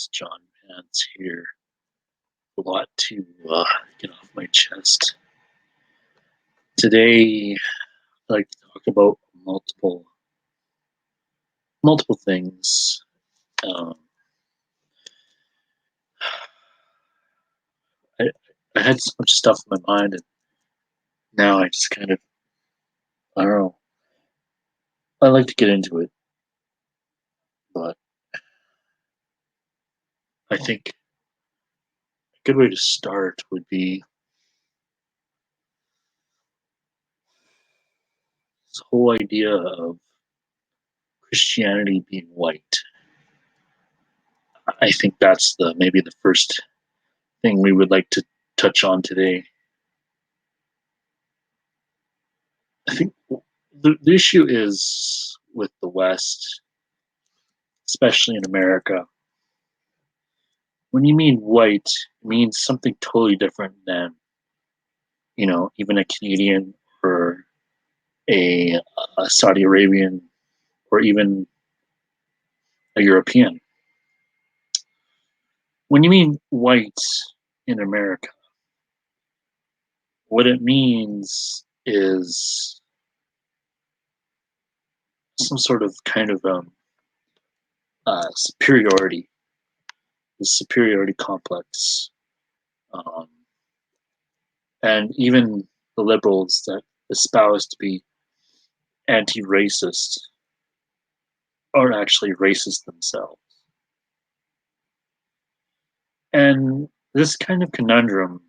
It's John Vance here. A lot to get off my chest. Today, I'd like to talk about multiple things. Um, I, I had so much stuff in my mind, and now I just kind of, I don't know. I like to get into it, but I think a good way to start would be this whole idea of Christianity being white. I think that's maybe the first thing we would like to touch on today. I think the issue is with the West, especially in America. When you mean white, it means something totally different than, even a Canadian or a Saudi Arabian or even a European. When you mean white in America, what it means is some sort of kind of superiority, the superiority complex. Um, and even the liberals that espouse to be anti-racist are actually racist themselves. And this kind of conundrum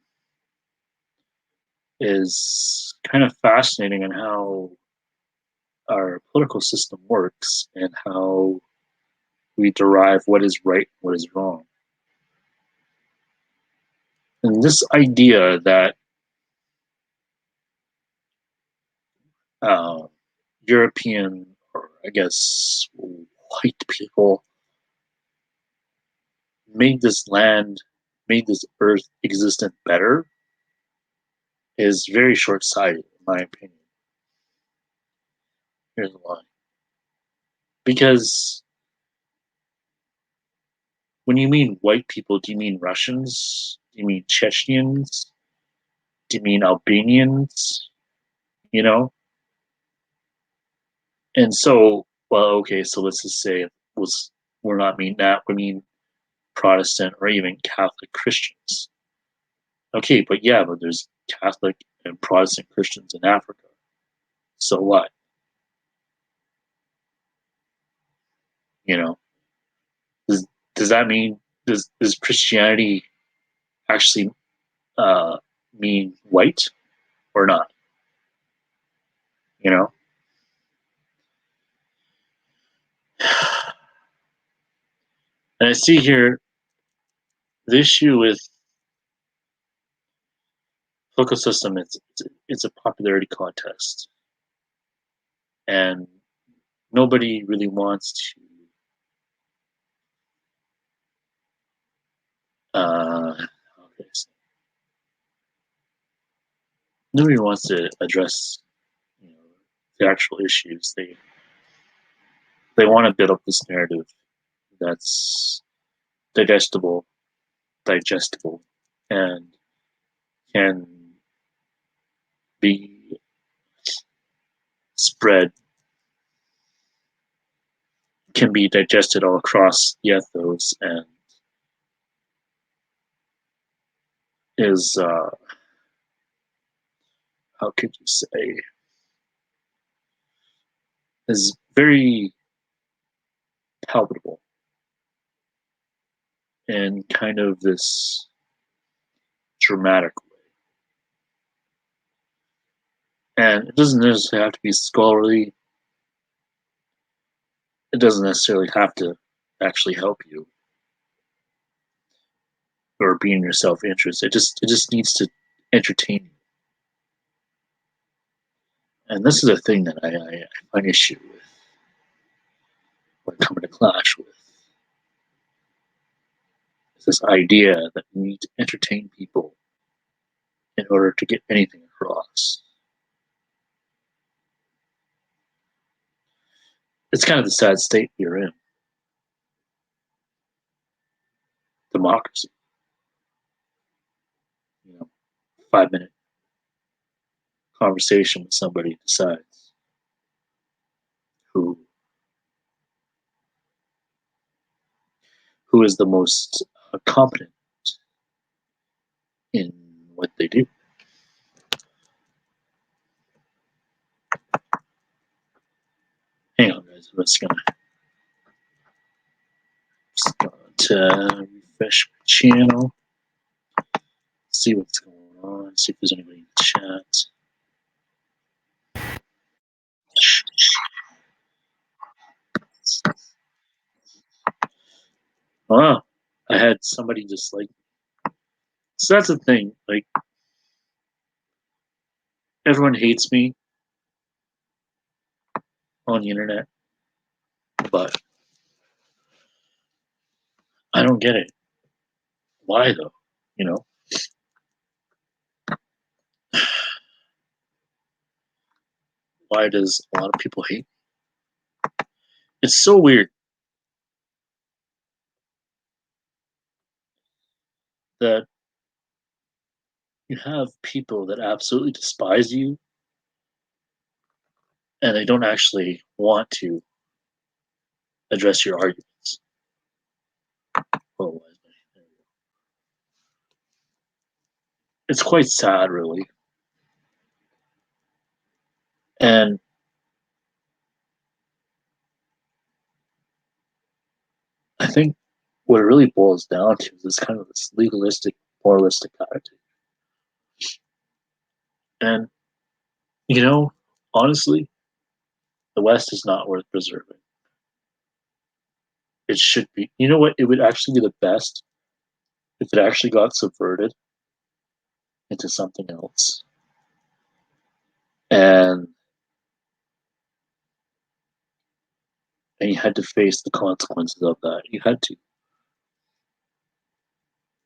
is kind of fascinating in how our political system works and how we derive what is right and what is wrong. And this idea that uh, European, or I guess white people, made this land, made this earth existent better is very short sighted, in my opinion. Here's why. Because when you mean white people, do you mean Russians? Do you mean Chechens? Do you mean Albanians? You know? And so, well, okay, so let's just say we're not mean that, we mean Protestant or even Catholic Christians. Okay, but yeah, but there's Catholic and Protestant Christians in Africa. So what? You know? Does does that mean does Christianity actually uh, mean white or not? You know? And I see here the issue with political system is it's a popularity contest, and nobody really wants to. Okay, so nobody wants to address, the actual issues. They want to build up this narrative that's digestible, digestible, and can be spread, can be digested all across the ethos, and is how could you say, is very palatable in kind of this dramatic way. And it doesn't necessarily have to be scholarly. It doesn't necessarily have to actually help you or be in your self interest. It just needs to entertain you. And this is a thing that I find issue with when coming to clash with. It's this idea that we need to entertain people in order to get anything across. It's kind of the sad state we're in. democracy. 5 minute conversation with somebody decides who who is the most competent in what they do. Hang on, guys. I'm just gonna refresh my channel, see what's going on, see if there's anybody in the chat. Wow, I had somebody just like. So that's the thing. Like, everyone hates me on the internet, but I don't get it. Why though? You know, why does a lot of people hate me? It's so weird that you have people that absolutely despise you and they don't actually want to address your arguments. Oh, it's quite sad, really. And I think what it really boils down to is kind of this legalistic, moralistic attitude. And, you know, honestly, the West is not worth preserving. It should be. You know what? It would actually be the best if it actually got subverted into something else. And you had to face the consequences of that. You had to.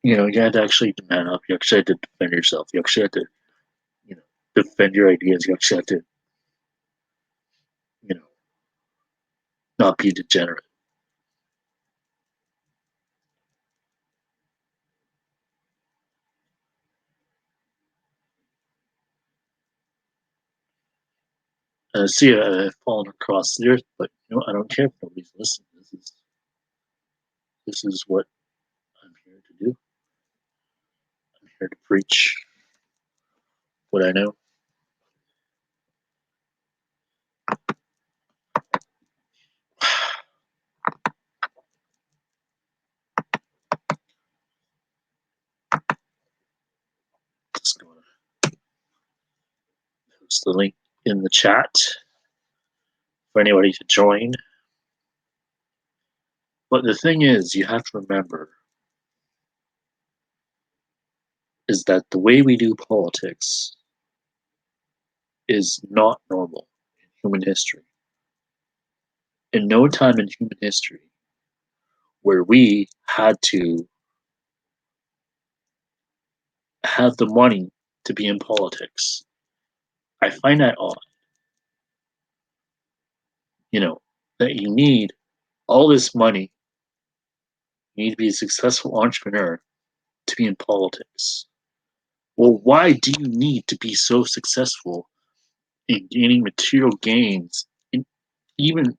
You had to actually man up. You actually had to defend yourself. You actually had to, you know, defend your ideas. You actually had to, you know, not be degenerate. See, I've fallen across the earth, but I don't care if nobody's listening. This is what I'm here to do. I'm here to preach what I know. Just going to post the link in the chat for anybody to join. But the thing is, you have to remember is that the way we do politics is not normal in human history. In no time in human history where we had to have the money to be in politics. I find that odd. That you need all this money, you need to be a successful entrepreneur to be in politics. Well, why do you need to be so successful in gaining material gains, in, even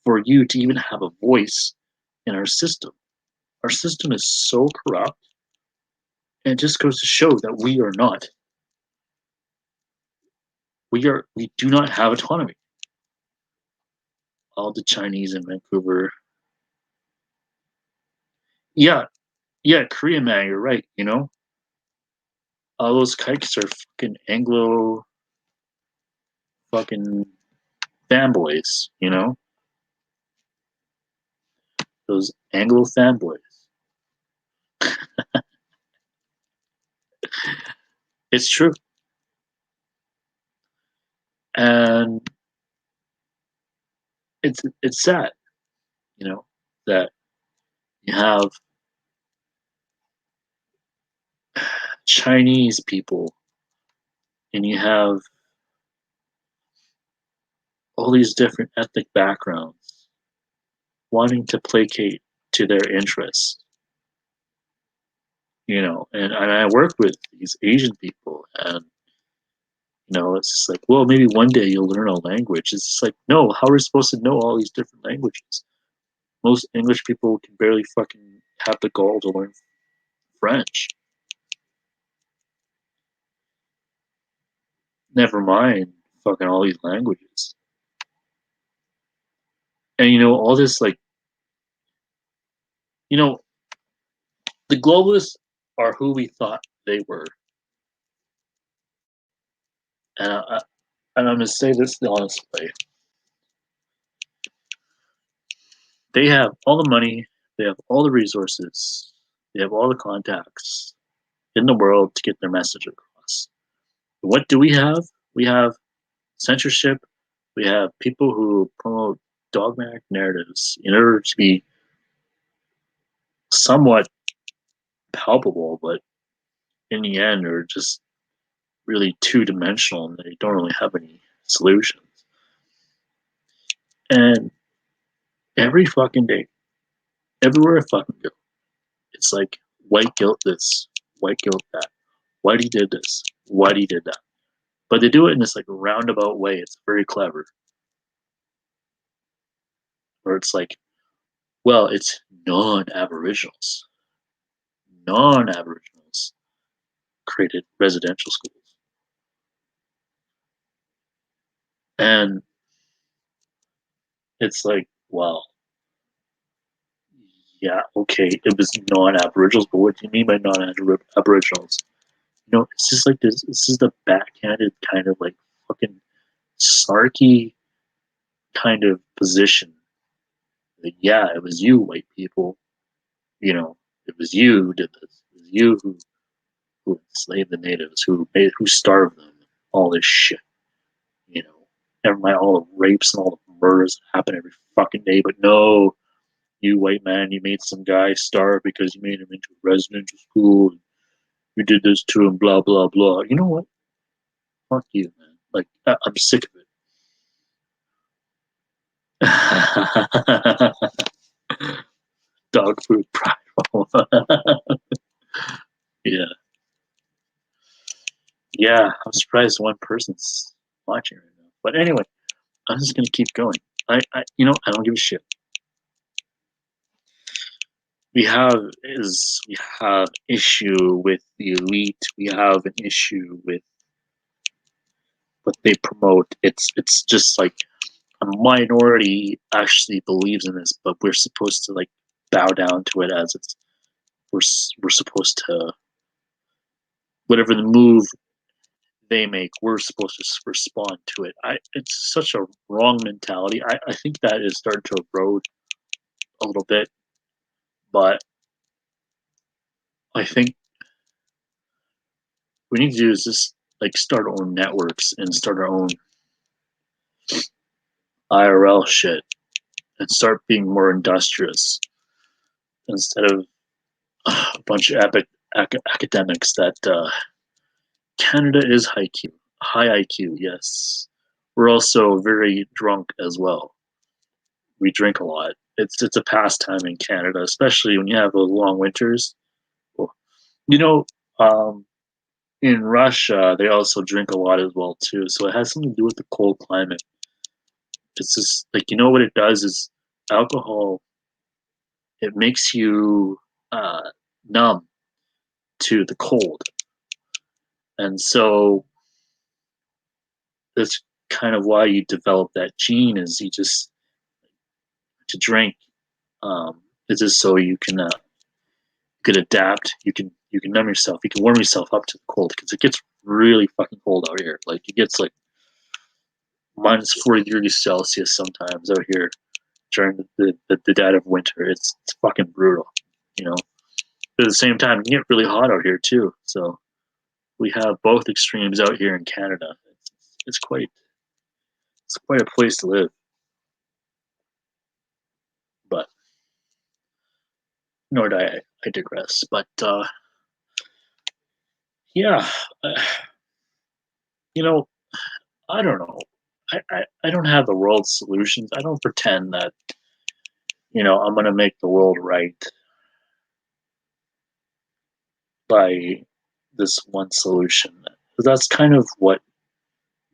for you to even have a voice in our system? Our system is so corrupt, and it just goes to show that we are not. We do not have autonomy. All the Chinese in Vancouver. Yeah, yeah, Korean man, you're right. All those kikes are fucking Anglo fucking fanboys. Those Anglo fanboys. It's true, and it's sad, that you have Chinese people and you have all these different ethnic backgrounds wanting to placate to their interests. And I work with these Asian people, and it's just like, well, maybe one day you'll learn a language. It's just like, no, how are we supposed to know all these different languages? Most English people can barely fucking have the gall to learn French. Never mind fucking all these languages. And all this, like, you know, the globalists are who we thought they were. And I'm gonna say this the honest way. They have all the money, they have all the resources, they have all the contacts in the world to get their message across. What do we have? We have censorship. We have people who promote dogmatic narratives in order to be somewhat palpable, but in the end are just really two-dimensional and they don't really have any solutions. And every fucking day, everywhere I fucking go, it's like white guilt this, white guilt that. Whitey did this, Whitey did that. But they do it in this like roundabout way. It's very clever. Where it's like, well, it's non-Aboriginals. Non-Aboriginals created residential schools. And it's like, wow, yeah, okay, it was non-Aboriginals, but what do you mean by non-Aboriginals? It's just like this. This is the backhanded kind of like fucking snarky kind of position. Like, yeah, it was you, white people. It was you who did this. It was you who enslaved the natives, who starved them. All this shit. You know, Never mind all the rapes and all the murders that happen every fucking day. But no, you white man, you made some guy starve because you made him into a residential school. You did this to him, blah blah blah. You know what? Fuck you, man. Like I'm sick of it. Dog food pride. Yeah, yeah. I'm surprised one person's watching right now. But anyway, I'm just gonna keep going. I don't give a shit. We have issue with the elite. We have an issue with what they promote. It's just like a minority actually believes in this, but we're supposed to like bow down to it as it's we're supposed to whatever the move they make, we're supposed to respond to it. It's such a wrong mentality. I think that is starting to erode a little bit, but I think we need to do is just like start our own networks and start our own IRL shit and start being more industrious instead of a bunch of academics that Canada is high IQ, yes. We're also very drunk as well. We drink a lot. It's a pastime in Canada, especially when you have those long winters. Well, you know, um, in Russia they also drink a lot as well too. So it has something to do with the cold climate. It's just like what it does is alcohol. It makes you numb to the cold, and so that's kind of why you develop that gene. Is you just to drink. It's just so you can adapt. You can numb yourself. You can warm yourself up to the cold because it gets really fucking cold out here. Like it gets like minus 40 degrees Celsius sometimes out here during the dead of winter. It's fucking brutal, you know. But at the same time, it can get really hot out here too. So we have both extremes out here in Canada. It's quite it's quite a place to live. But nor do I digress. But yeah, uh, you know, I don't know. I don't have the world's solutions. I don't pretend that I'm gonna make the world right. by this one solution. That's kind of what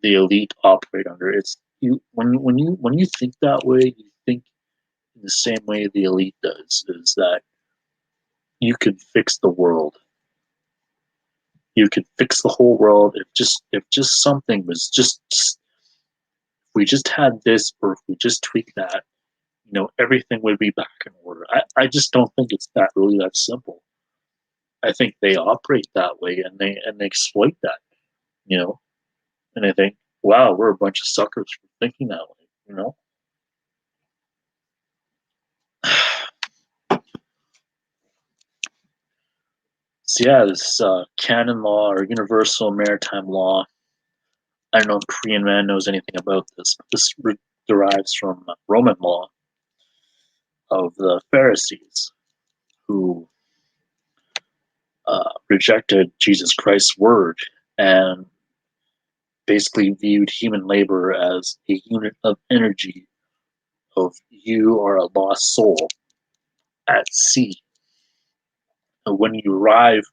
the elite operate under. It's you when you think that way, you think in the same way the elite does, is that you could fix the world. You could fix the whole world if just something was just if we just had this or if we just tweak that, everything would be back in order. I just don't think it's that really that simple. I think they operate that way and they exploit that, you know. And I think, wow, we're a bunch of suckers for thinking that way. So yeah, this canon law or universal maritime law. I don't know if Korean man knows anything about this, but this derives from Roman law of the Pharisees who rejected Jesus Christ's word and basically viewed human labor as a unit of energy of you are a lost soul at sea. And when you arrive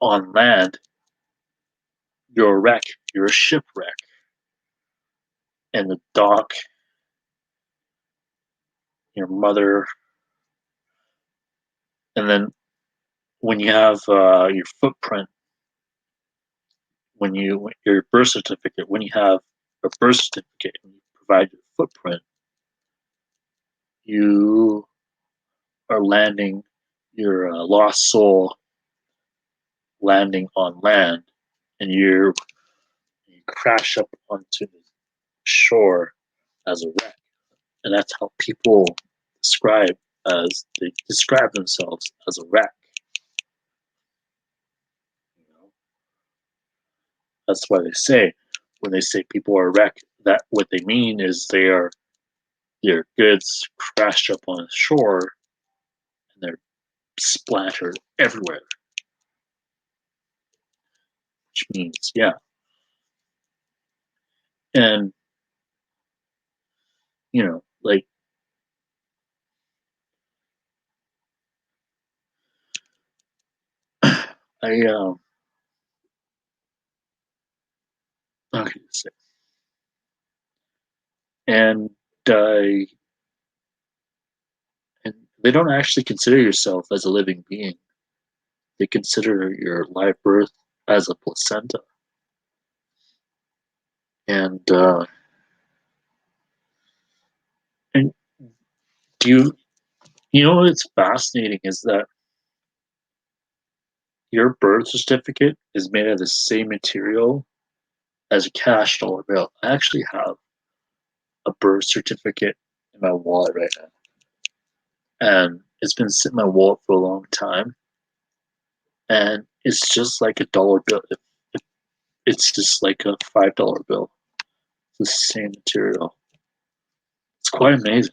on land, you're a wreck, you're a shipwreck. And the dock, your mother, and then when you have your footprint, your birth certificate, when you have a birth certificate and you provide your footprint, you are landing your lost soul landing on land, and you crash up onto the shore as a wreck, and that's how people describe themselves as a wreck. You know, that's why they say when they say people are a wreck, that what they mean is their goods crashed up on the shore and they're splattered everywhere, which means yeah. And like I okay, and uh, and they don't actually consider yourself as a living being. They consider your live birth as a placenta. And do you know what's fascinating is that your birth certificate is made of the same material as a cash dollar bill. I actually have a birth certificate in my wallet right now, and it's been sitting in my wallet for a long time, and it's just like a dollar bill. It's just like a $5 bill. It's the same material. It's quite amazing.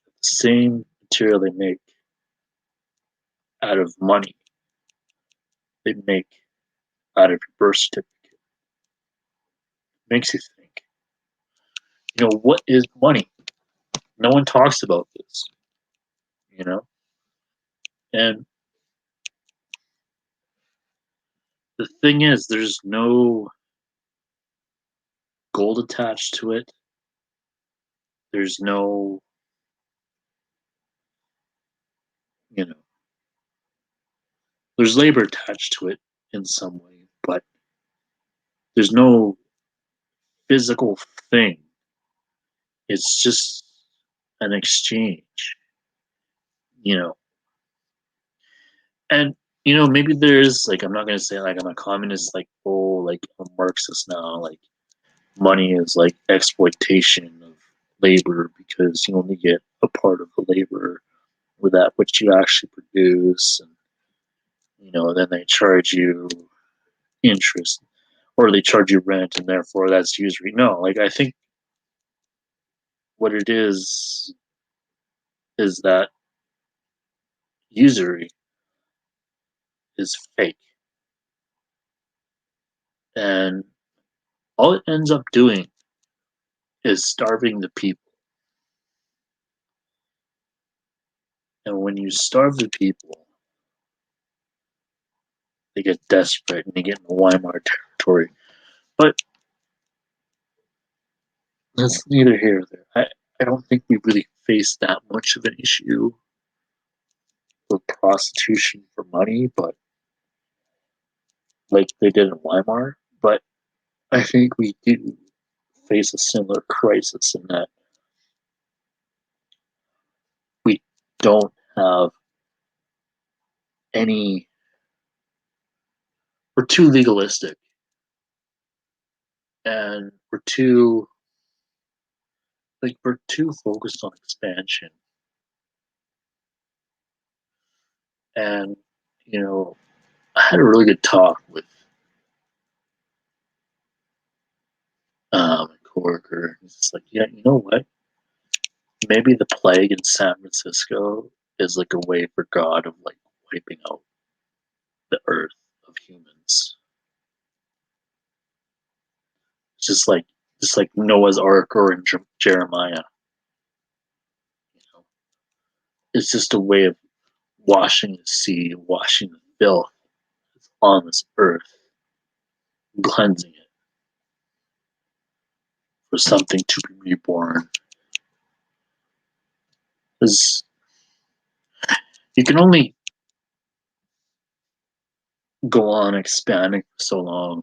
The same material they make out of money, they make out of your birth certificate. Makes you think, what is money? No one talks about this, you know? And the thing is, there's no gold attached to it. There's no, you know, there's labor attached to it in some way, but there's no physical thing. It's just an exchange, you know? And, maybe there is, like, I'm not going to say, like, I'm a communist, like, oh, like, I'm a Marxist now, like, money is like exploitation of labor because you only get a part of the labor with that which you actually produce, and then they charge you interest or they charge you rent, and therefore that's usury. No, like I think what it is that usury is fake, and all it ends up doing is starving the people. And when you starve the people, they get desperate and they get in the Weimar territory. But that's neither here nor there. I don't think we really face that much of an issue with prostitution for money, but like they did in Weimar. But I think we do face a similar crisis in that we don't have any. We're too legalistic, and we're too focused on expansion. And you know, I had a really good talk with a coworker. He's like, yeah, you know what? Maybe the plague in San Francisco is like a way for God of like wiping out the earth of humans. It's just like Noah's Ark or in Jeremiah. You know, it's just a way of washing the sea, washing the filth on this earth, cleansing it for something to be reborn. Because you can only go on expanding for so long,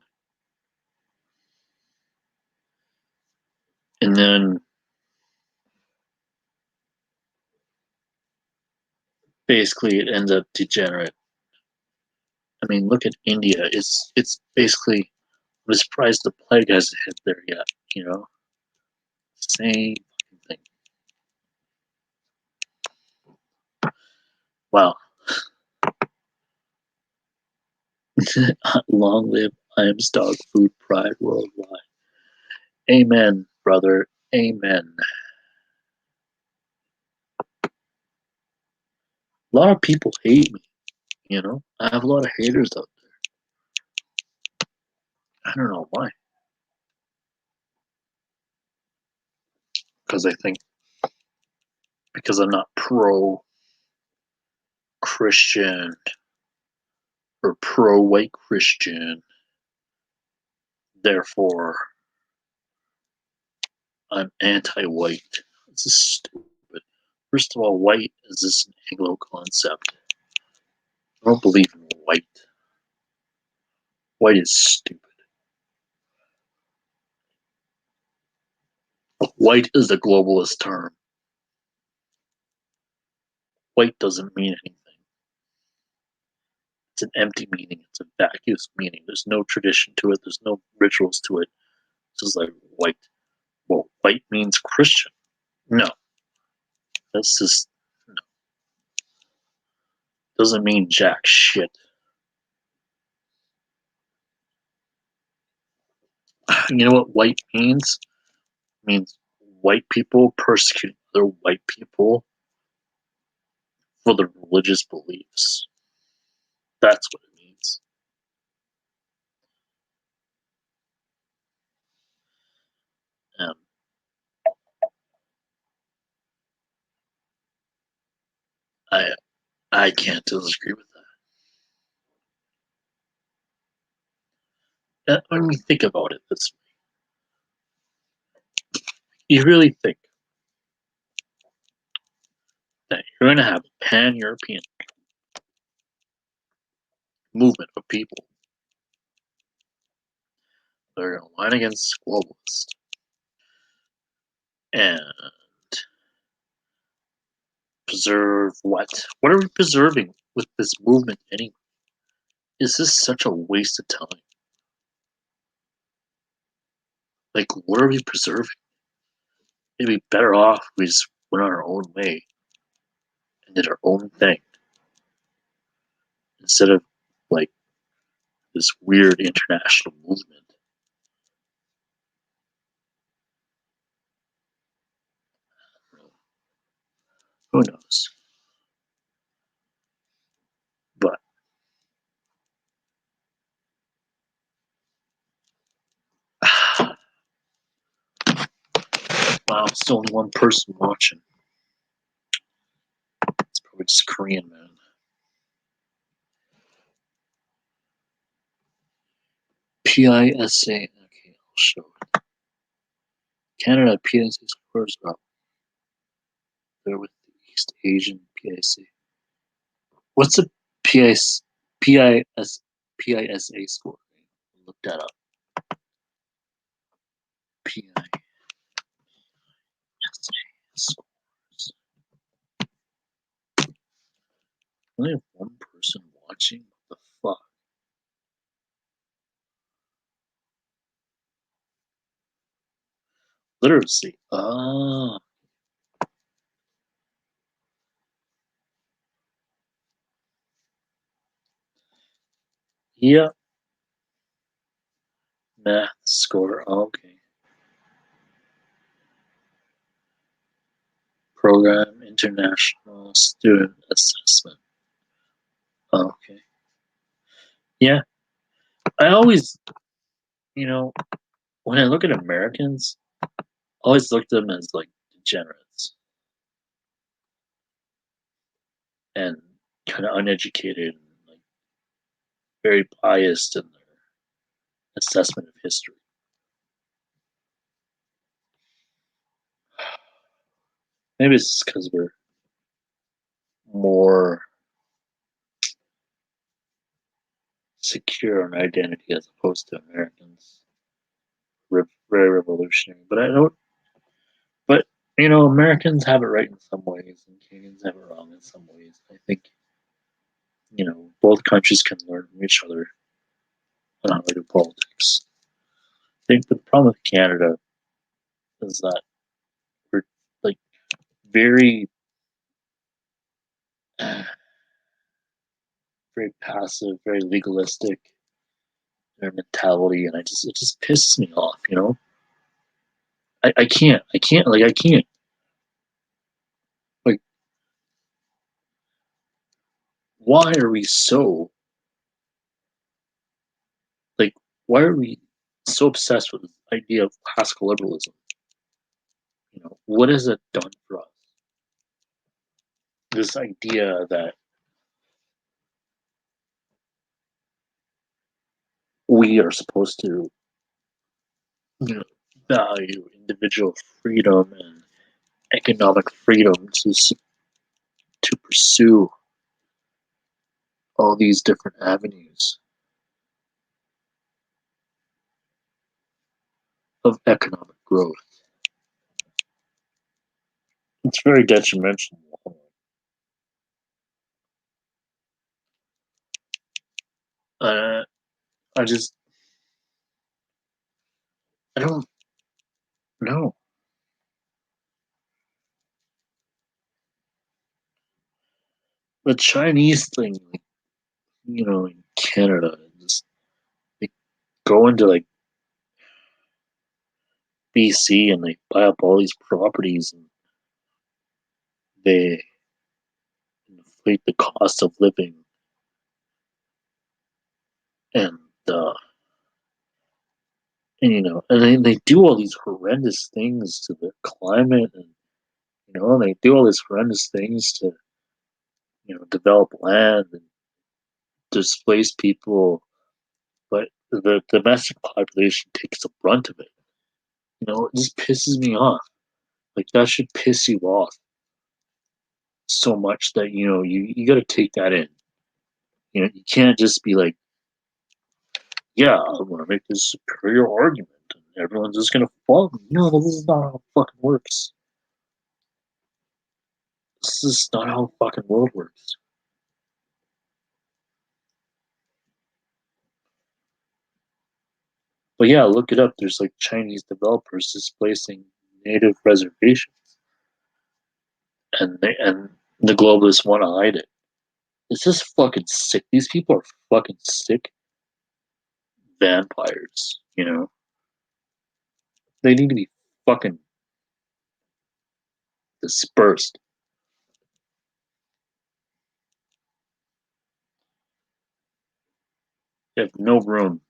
and then basically it ends up degenerate. I mean, look at India. It's basically I'm surprised the plague hasn't hit there yet. You know, same thing. Wow. Long live Iams Dog Food Pride Worldwide. Amen, brother. Amen. A lot of people hate me. You know, I have a lot of haters out there. I don't know why. Because I think because I'm not pro Christian or pro white Christian, therefore I'm anti white. This is stupid. First of all, white is this an Anglo concept. I don't believe in white. White is stupid. White is a globalist term. White doesn't mean anything. It's an empty meaning. It's a vacuous meaning. There's no tradition to it. There's no rituals to it. It's just like white. Well, white means Christian. No, that's just no. Doesn't mean jack shit. You know what white means? It means white people persecute other white people for their religious beliefs. That's what it means. Um, I I can't disagree with that. When we think about it this way, you really think that you're going to have a pan-European movement of people that are going to line against globalists and preserve what? What are we preserving with this movement anyway? Is this such a waste of time? Like, what are we preserving? It'd be better off if we just went on our own way and did our own thing instead of like this weird international movement. Who knows? But wow, still only one person watching. It's probably just Korean man. PISA. Okay, I'll show it. Canada PISA scores are up there with the East Asian PISA. What's the PISA score? Look that up. PISA scores. Only have one person watching. What the fuck? Literacy. Ah, yeah. Math score. Okay. Program International Student Assessment. Okay. Yeah. I always, you know, when I look at Americans, I always look at them as like degenerates and kind of uneducated and like very biased in their assessment of history. Maybe it's because we're more secure in identity as opposed to Americans. Very revolutionary. But I don't. But Americans have it right in some ways, and Canadians have it wrong in some ways. I think both countries can learn from each other on how to do politics. I think the problem with Canada is that we're like very, very passive, very legalistic in our mentality, and it just pisses me off. I can't like why are we so like why are we so obsessed with the idea of classical liberalism? What has it done for us? This idea that we are supposed to you know, value individual freedom and economic freedom to pursue all these different avenues of economic growth. It's very detrimental. Uh, I just I don't know. The Chinese thing, like, in Canada, just they go into like BC and they buy up all these properties and they inflate the cost of living and uh, and they do all these horrendous things to the climate and they do all these horrendous things to develop land and displace people, but the domestic population takes the brunt of it. It just pisses me off. Like that should piss you off so much that you got to take that in. You can't just be like, yeah, I'm gonna make this superior argument and everyone's just gonna follow me. No, this is not how it fucking works. This is not how the fucking world works. But yeah, look it up. There's like Chinese developers displacing native reservations, and the globalists want to hide it. It's just fucking sick. These people are fucking sick vampires. They need to be fucking dispersed. They have no room.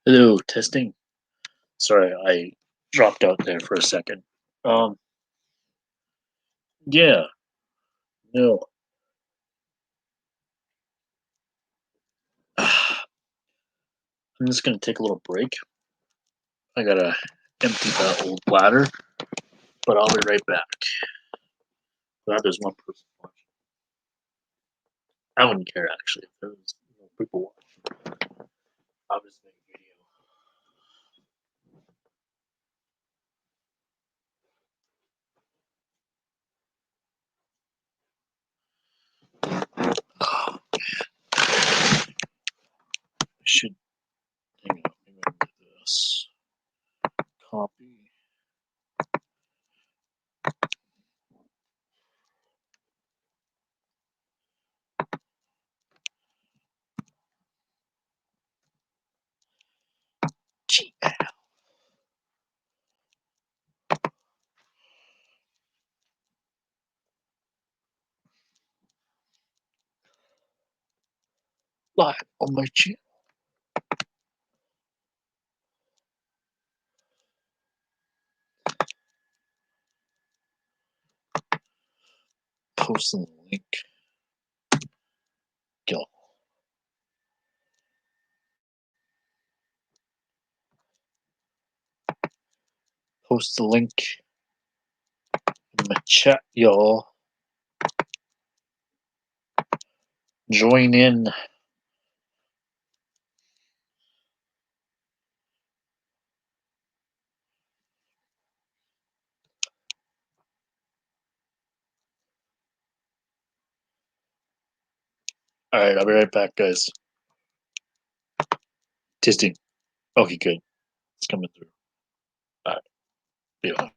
Hello, testing. Sorry, I dropped out there for a second. Um, yeah, no. I'm just gonna take a little break. I gotta empty that old bladder, but I'll be right back. Glad there's one person watching. I wouldn't care actually if there was no people watching. I'll just make a video. Oh, I should hang on. Maybe I'll do this. Copy. Gee, live on my channel. Post the link. Go. Post the link in my chat, y'all. Join in. All right, I'll be right back, guys. Testing. Okay, good. It's coming through. All right, be on.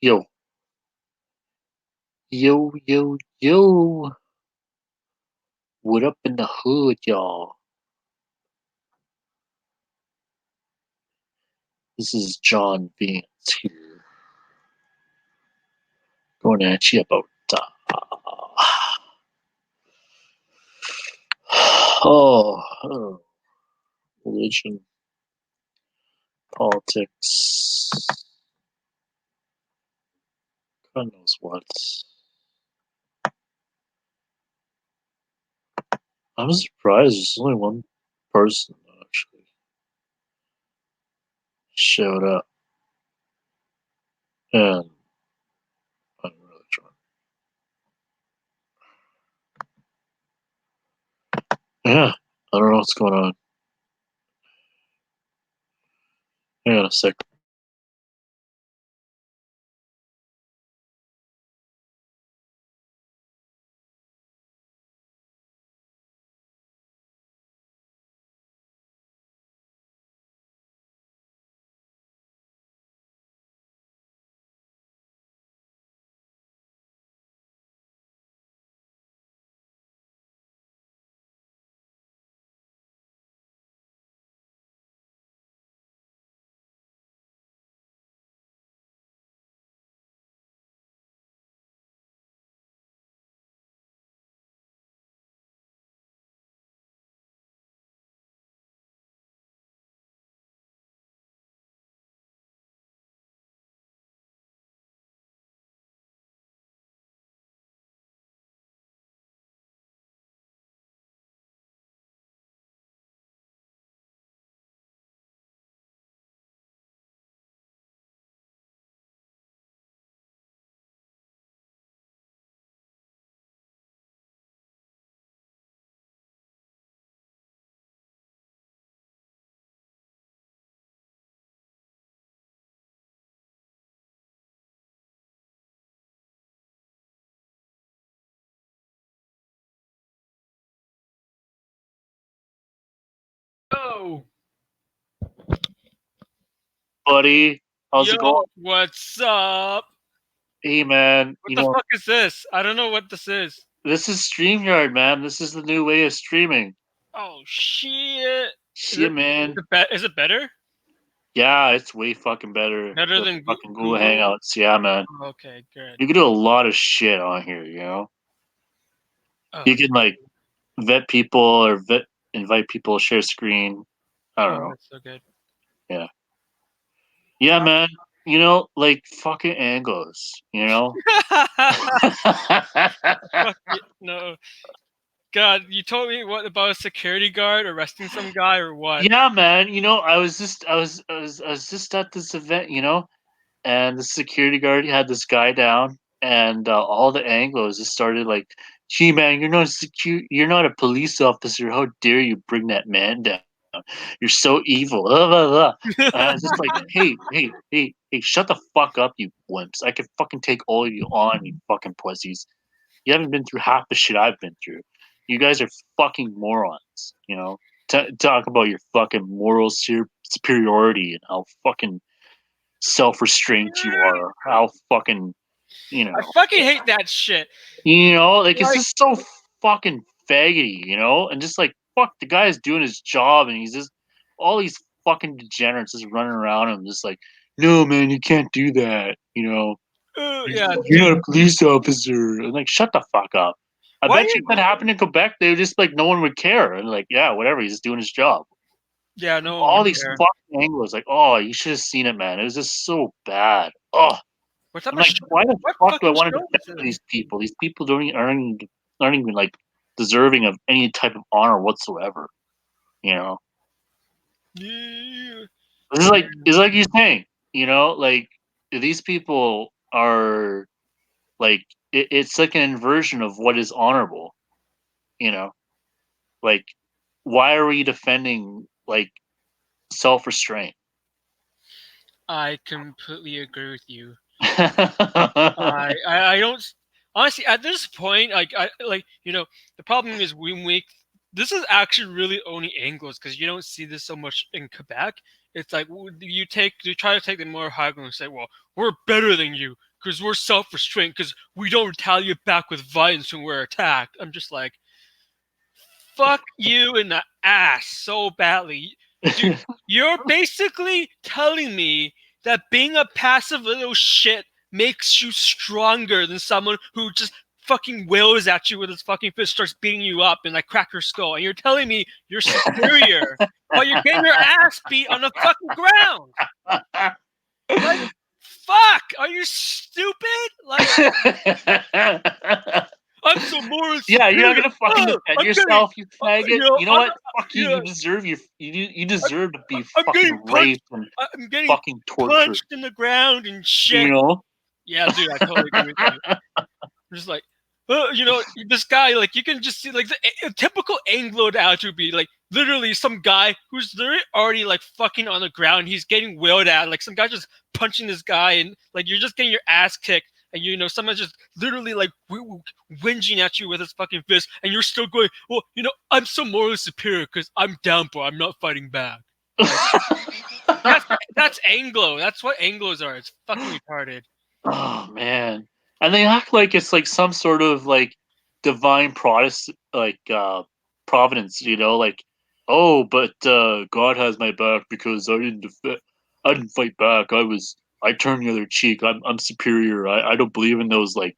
Yo, yo. What up in the hood, y'all? This is John Vance here, going at you about oh, religion, politics, God knows what. I'm surprised there's only one person that actually showed up, and I'm really trying. Yeah, I don't know what's going on. Hang on a sec. Yo, Buddy, how's yo, it going? what's up? Hey, man, What the fuck is this? I don't know what this is. this is StreamYard, man. This is the new way of streaming. Oh shit! Is Shit, it man. is it better? Yeah, it's way fucking better Better than than fucking Google Google? Hangouts. Yeah, man. Okay, good. You can do a lot of shit on here, you know? Oh, You can, like, vet people or invite people, share screen. I don't oh, know. that's so good. Yeah. Yeah, man. Like, fucking Anglos, you know? Fuck it, no. God, you told me what about a security guard arresting some guy or what? Yeah, man. I was just at this event, and the security guard had this guy down, and all the Anglos just started like, "Gee, man, you're not a police officer. How dare you bring that man down? You're so evil." Blah, blah, blah. And I was just like, "Hey, shut the fuck up, you wimps! I can fucking take all of you on, you fucking pussies. You haven't been through half the shit I've been through. You guys are fucking morons. Talk about your fucking moral superiority and how fucking self-restraint you are, how fucking you I know fucking hate that shit. like it's Like, just so fucking faggoty, and just like, fuck, the guy is doing his job, and he's just all these fucking degenerates just running around him, just like, no, man, you can't do that, yeah, you're dude. not a police officer. And like, shut the fuck up. I Why? bet you if that happened in Quebec, they would just like, no one would care, and like, yeah, whatever, he's just doing his job. Yeah, no one All would these care. fucking Anglos, like, oh, you should have seen it, man. It was just so bad. Oh, What type I'm of like, why the what fuck do I fucking want to show is defend this? these people? These people aren't even like deserving of any type of honor whatsoever. You know, Yeah. it's like you're saying. Like, these people are like, it's like an inversion of what is honorable. You know, like, why are we defending like self restraint? I completely agree with you. I don't honestly at this point, the problem is we make this is actually really only Anglos because you don't see this so much in Quebec. It's like you try to take the more high ground and say, well, we're better than you because we're self-restrained, because we don't retaliate back with violence when we're attacked. I'm just like, fuck you in the ass so badly. Dude, you're basically telling me that being a passive little shit makes you stronger than someone who just fucking wails at you with his fucking fist, starts beating you up and like crack your skull. And you're telling me you're superior, but you're getting your ass beat on the fucking ground. Like, fuck! Are you stupid? Like, I'm so morally Yeah, you're not superior. gonna fucking Oh, defend I'm getting, yourself, you faggot. You know I'm, what? Fuck you. yeah, You deserve you deserve to be I'm fucking getting punched. raped and I'm getting fucking tortured. punched in the ground and You shit. know? Yeah, dude, I totally agree with you. I'm just like, this guy, like, you can just see, like, a typical Anglo attitude would be, like, literally some guy who's literally already, like, fucking on the ground. He's getting wailed at. Like, some guy just punching this guy, and, like, you're just getting your ass kicked. And, someone's just literally, like, whinging at you with his fucking fist. And you're still going, well, I'm so morally superior because I'm down, bro. I'm not fighting back. Like, that's Anglo. That's what Anglos are. It's fucking retarded. Oh man. And they act like it's like some sort of like divine Protestant like providence, like, oh, but God has my back because I didn't fight back. I turned the other cheek. I'm superior. I don't believe in those like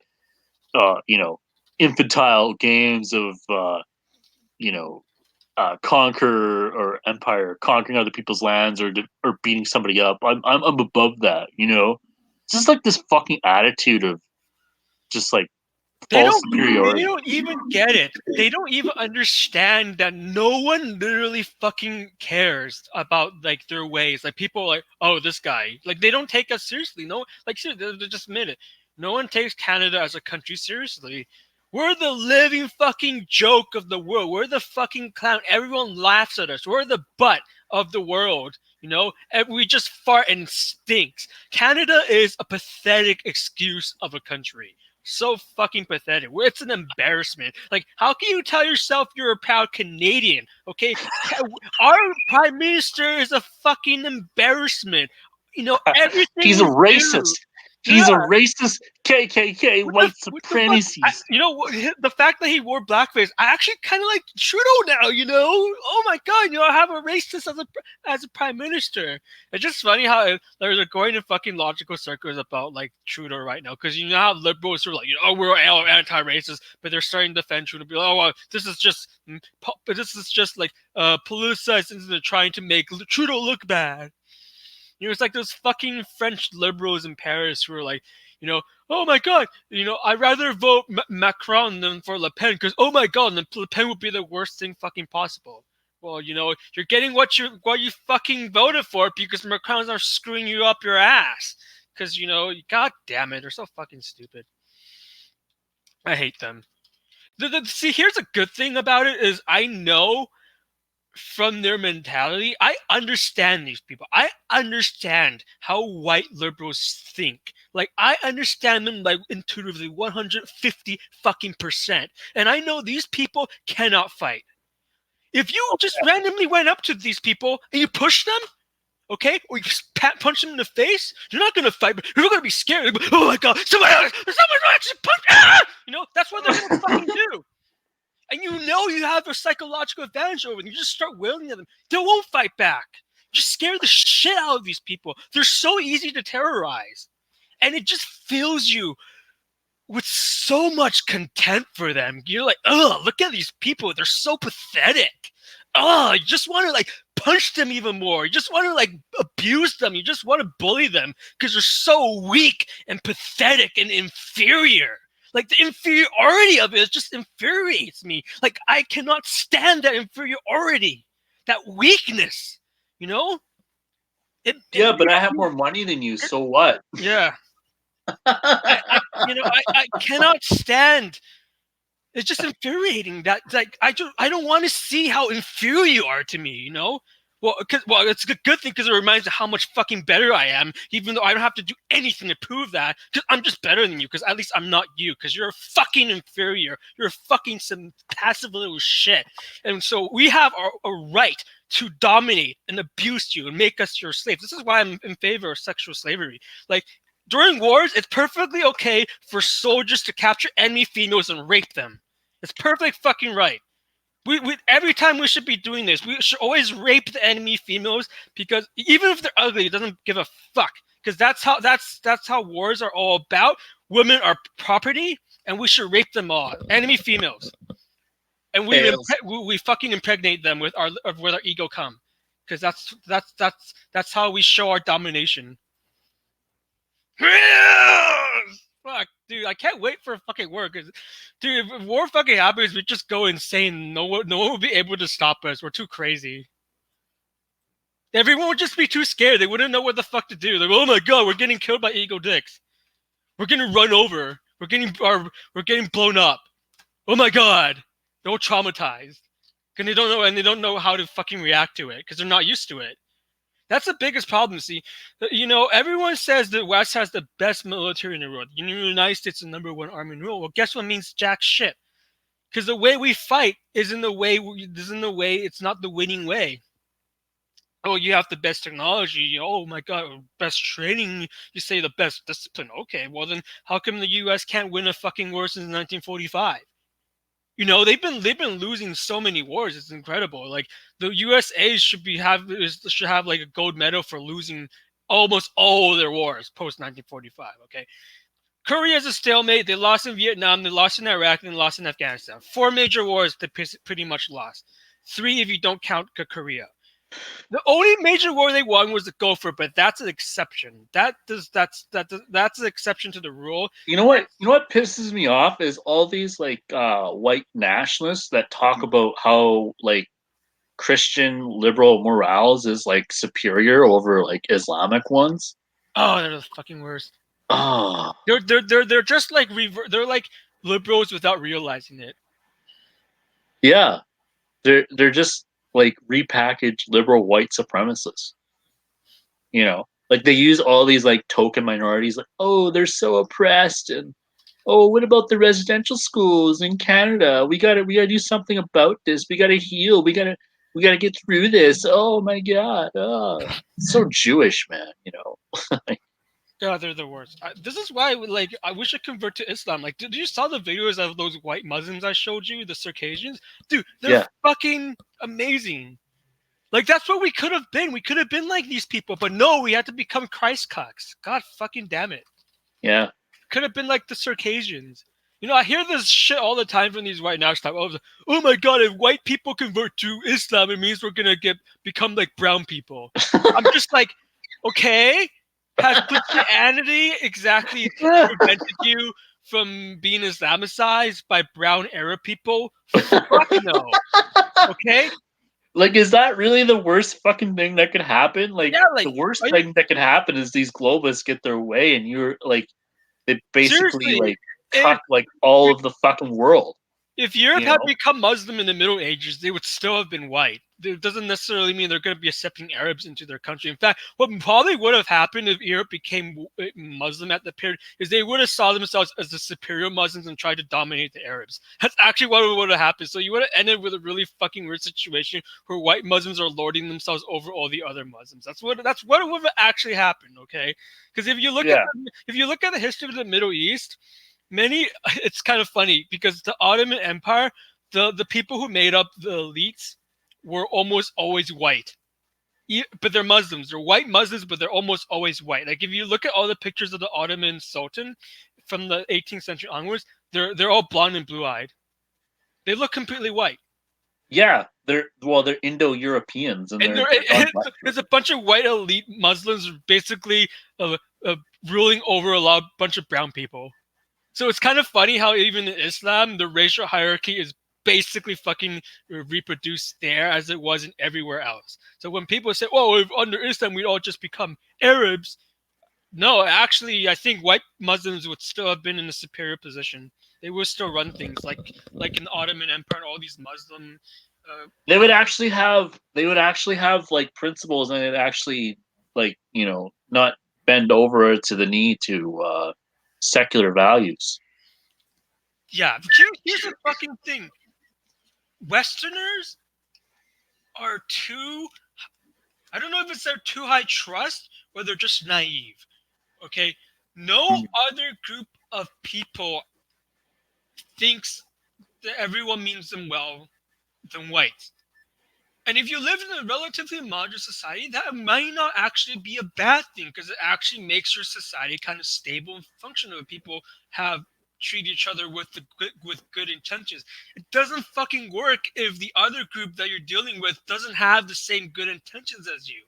infantile games of you know conquer or empire, conquering other people's lands or beating somebody up. I'm above that. It's just like this fucking attitude of just like They false don't they superiority. don't even get it. They don't even understand that no one literally fucking cares about like their ways. Like people are like, oh, this guy. Like they don't take us seriously. No, like seriously, they just admit it. No one takes Canada as a country seriously. We're the living fucking joke of the world. We're the fucking clown. Everyone laughs at us. We're the butt of the world. And we just fart and stinks. Canada is a pathetic excuse of a country. So fucking pathetic. It's an embarrassment. Like, how can you tell yourself you're a proud Canadian? Okay, our prime minister is a fucking embarrassment. Everything He's a we do. racist. Yeah, He's a racist KKK white what the fuck? supremacists. The fact that he wore blackface, I actually kind of like Trudeau now. Oh my god, I have a racist as a prime minister. It's just funny how they're going in fucking logical circles about like Trudeau right now, because you know how liberals are like, we're anti-racist, but they're starting to defend Trudeau, be like, oh, well, this is just like politicized, and they're trying to make Trudeau look bad. It's like those fucking French liberals in Paris who are like, oh my god, I'd rather vote Macron than for Le Pen because, oh my god, Le Pen would be the worst thing fucking possible. Well, you're getting what you fucking voted for because Macron's are screwing you up your ass. Because, god damn it, they're so fucking stupid. I hate them. See, here's a good thing about it is I know from their mentality, I understand these people. I understand how white liberals think. Like, I understand them like intuitively 150 fucking percent. And I know these people cannot fight. If you just randomly went up to these people and you push them, okay, or you punch them in the face, you're not going to fight, but you're going to be scared. Like, oh my god, someone actually punch. Ah! That's what they're going to fucking do. And you have a psychological advantage over them. You just start wailing at them. They won't fight back. Just scare the shit out of these people. They're so easy to terrorize. And it just fills you with so much contempt for them. You're like, oh, look at these people. They're so pathetic. Oh, you just want to like punch them even more. You just want to like abuse them. You just want to bully them because they're so weak and pathetic and inferior. Like the inferiority of it just infuriates me. Like I cannot stand that inferiority, that weakness. You know? It Yeah, but I makes have me, more money than you, so what? yeah. I cannot stand. It's just infuriating that like I don't want to see how inferior you are to me. Well, it's a good thing because it reminds me how much fucking better I am, even though I don't have to do anything to prove that. Because I'm just better than you. Because at least I'm not you. Because you're fucking inferior. You're fucking some passive little shit. And so we have a right to dominate and abuse you and make us your slaves. This is why I'm in favor of sexual slavery. Like During wars, it's perfectly okay for soldiers to capture enemy females and rape them. It's perfectly fucking right. We every time we should be doing this. We should always rape the enemy females because even if they're ugly, it doesn't give a fuck. Because that's how wars are all about. Women are property, and we should rape them all. Enemy females, and Tails. we fucking impregnate them with our ego cum. Because that's how we show our domination. Fuck, dude, I can't wait for fucking war. Cause, dude, if war fucking happens, we just go insane. No one will be able to stop us. We're too crazy. Everyone would just be too scared. They wouldn't know what the fuck to do. They're like, oh my god, we're getting killed by ego dicks. We're getting run over. We're getting blown up. Oh my god, they're all traumatized. And they don't know how to fucking react to it because they're not used to it. That's the biggest problem. See, everyone says the West has the best military in the world. The United States is the number one army in the world. Well, guess what means jack shit? Because the way we fight isn't the way. It's not the winning way. Oh, you have the best technology. Oh my god, best training. You say the best discipline. Okay, well then, how come the U.S. can't win a fucking war since 1945? They've been losing so many wars. It's incredible. Like the USA should have like a gold medal for losing almost all their wars post 1945. Okay, Korea's a stalemate. They lost in Vietnam, they lost in Iraq, and they lost in Afghanistan. 4 major wars they pretty much lost. 3 if you don't count Korea. The only major war they won was the Gopher, but that's an exception. That's an exception to the rule. You know what? You know what pisses me off is all these like white nationalists that talk about how like Christian liberal morals is like superior over like Islamic ones. Oh, they're the fucking worst. Oh, They're just like they're like liberals without realizing it. yeah. They're just like repackaged liberal white supremacists. Like they use all these like token minorities, like, oh, they're so oppressed, and oh, what about the residential schools in Canada? We gotta do something about this. We gotta heal. We gotta get through this. Oh my god. Oh. It's so Jewish, man. God, they're the worst. This is why, like, I wish I convert to Islam. Like, did you saw the videos of those white Muslims I showed you, the Circassians? Dude, they're Yeah, fucking amazing. Like, that's what we could have been. We could have been like these people, but no, we had to become Christ cocks. God fucking damn it. yeah. Could have been like the Circassians. I hear this shit all the time from these white nationalists. Oh my god, if white people convert to Islam, it means we're gonna become like brown people. I'm just like, okay, has Christianity exactly prevented you from being Islamicized by brown Arab people? Fuck no. Okay? Like, is that really the worst fucking thing that could happen? Like, Yeah, like the worst are you thing that could happen is these globalists get their way, and you're like, they basically seriously? like If cut like all of the fucking world. If Europe You had know? become Muslim in the Middle Ages, they would still have been white. It doesn't necessarily mean they're going to be accepting Arabs into their country. In fact, what probably would have happened if Europe became Muslim at the period is they would have saw themselves as the superior Muslims and tried to dominate the Arabs. That's actually what would have happened. So you would have ended with a really fucking weird situation where white Muslims are lording themselves over all the other Muslims. That's what would have actually happened. Okay, because Yeah. if you look at the history of the Middle East, many it's kind of funny because the Ottoman Empire, the people who made up the elites were almost always white. But they're Muslims. They're white Muslims, but they're almost always white. Like if you look at all the pictures of the Ottoman Sultan from the 18th century onwards, they're all blonde and blue eyed. They look completely white. Yeah, they're Indo-Europeans, and And they're non-Western. there's a bunch of white elite Muslims basically ruling over a lot bunch of brown people. So it's kind of funny how even in Islam, the racial hierarchy is basically fucking reproduced there as it was in everywhere else. So when people say, "Oh, if under Islam we'd all just become Arabs," no, actually, I think white Muslims would still have been in a superior position. They would still run things like in the Ottoman Empire and all these Muslim. They would actually have like principles, and it actually like not bend over to the knee to secular values. Yeah, here's the fucking thing: Westerners are too. I don't know if it's they're too high trust or they're just naive. Okay, No Mhm. other group of people thinks that everyone means them well than whites. And if you live in a relatively modern society, that might not actually be a bad thing because it actually makes your society kind of stable and functional. People have treat each other with good intentions. It doesn't fucking work if the other group that you're dealing with doesn't have the same good intentions as you.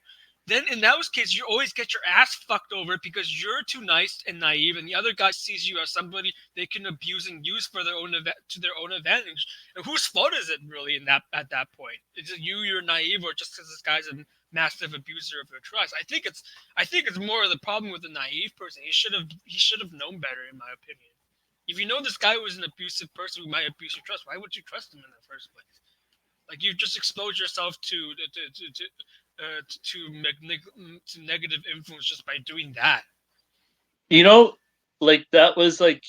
Then in that case, you always get your ass fucked over because you're too nice and naive, and the other guy sees you as somebody they can abuse and use for their own to their own advantage. And whose fault is it really in that at that point? Is it you? You're naive, or just because this guy's a massive abuser of your trust? I think it's more of the problem with the naive person. He should have known better, in my opinion. If you know this guy was an abusive person who might abuse your trust, why would you trust him in the first place? Like you just expose yourself to negative influence just by doing that. You know, like that was like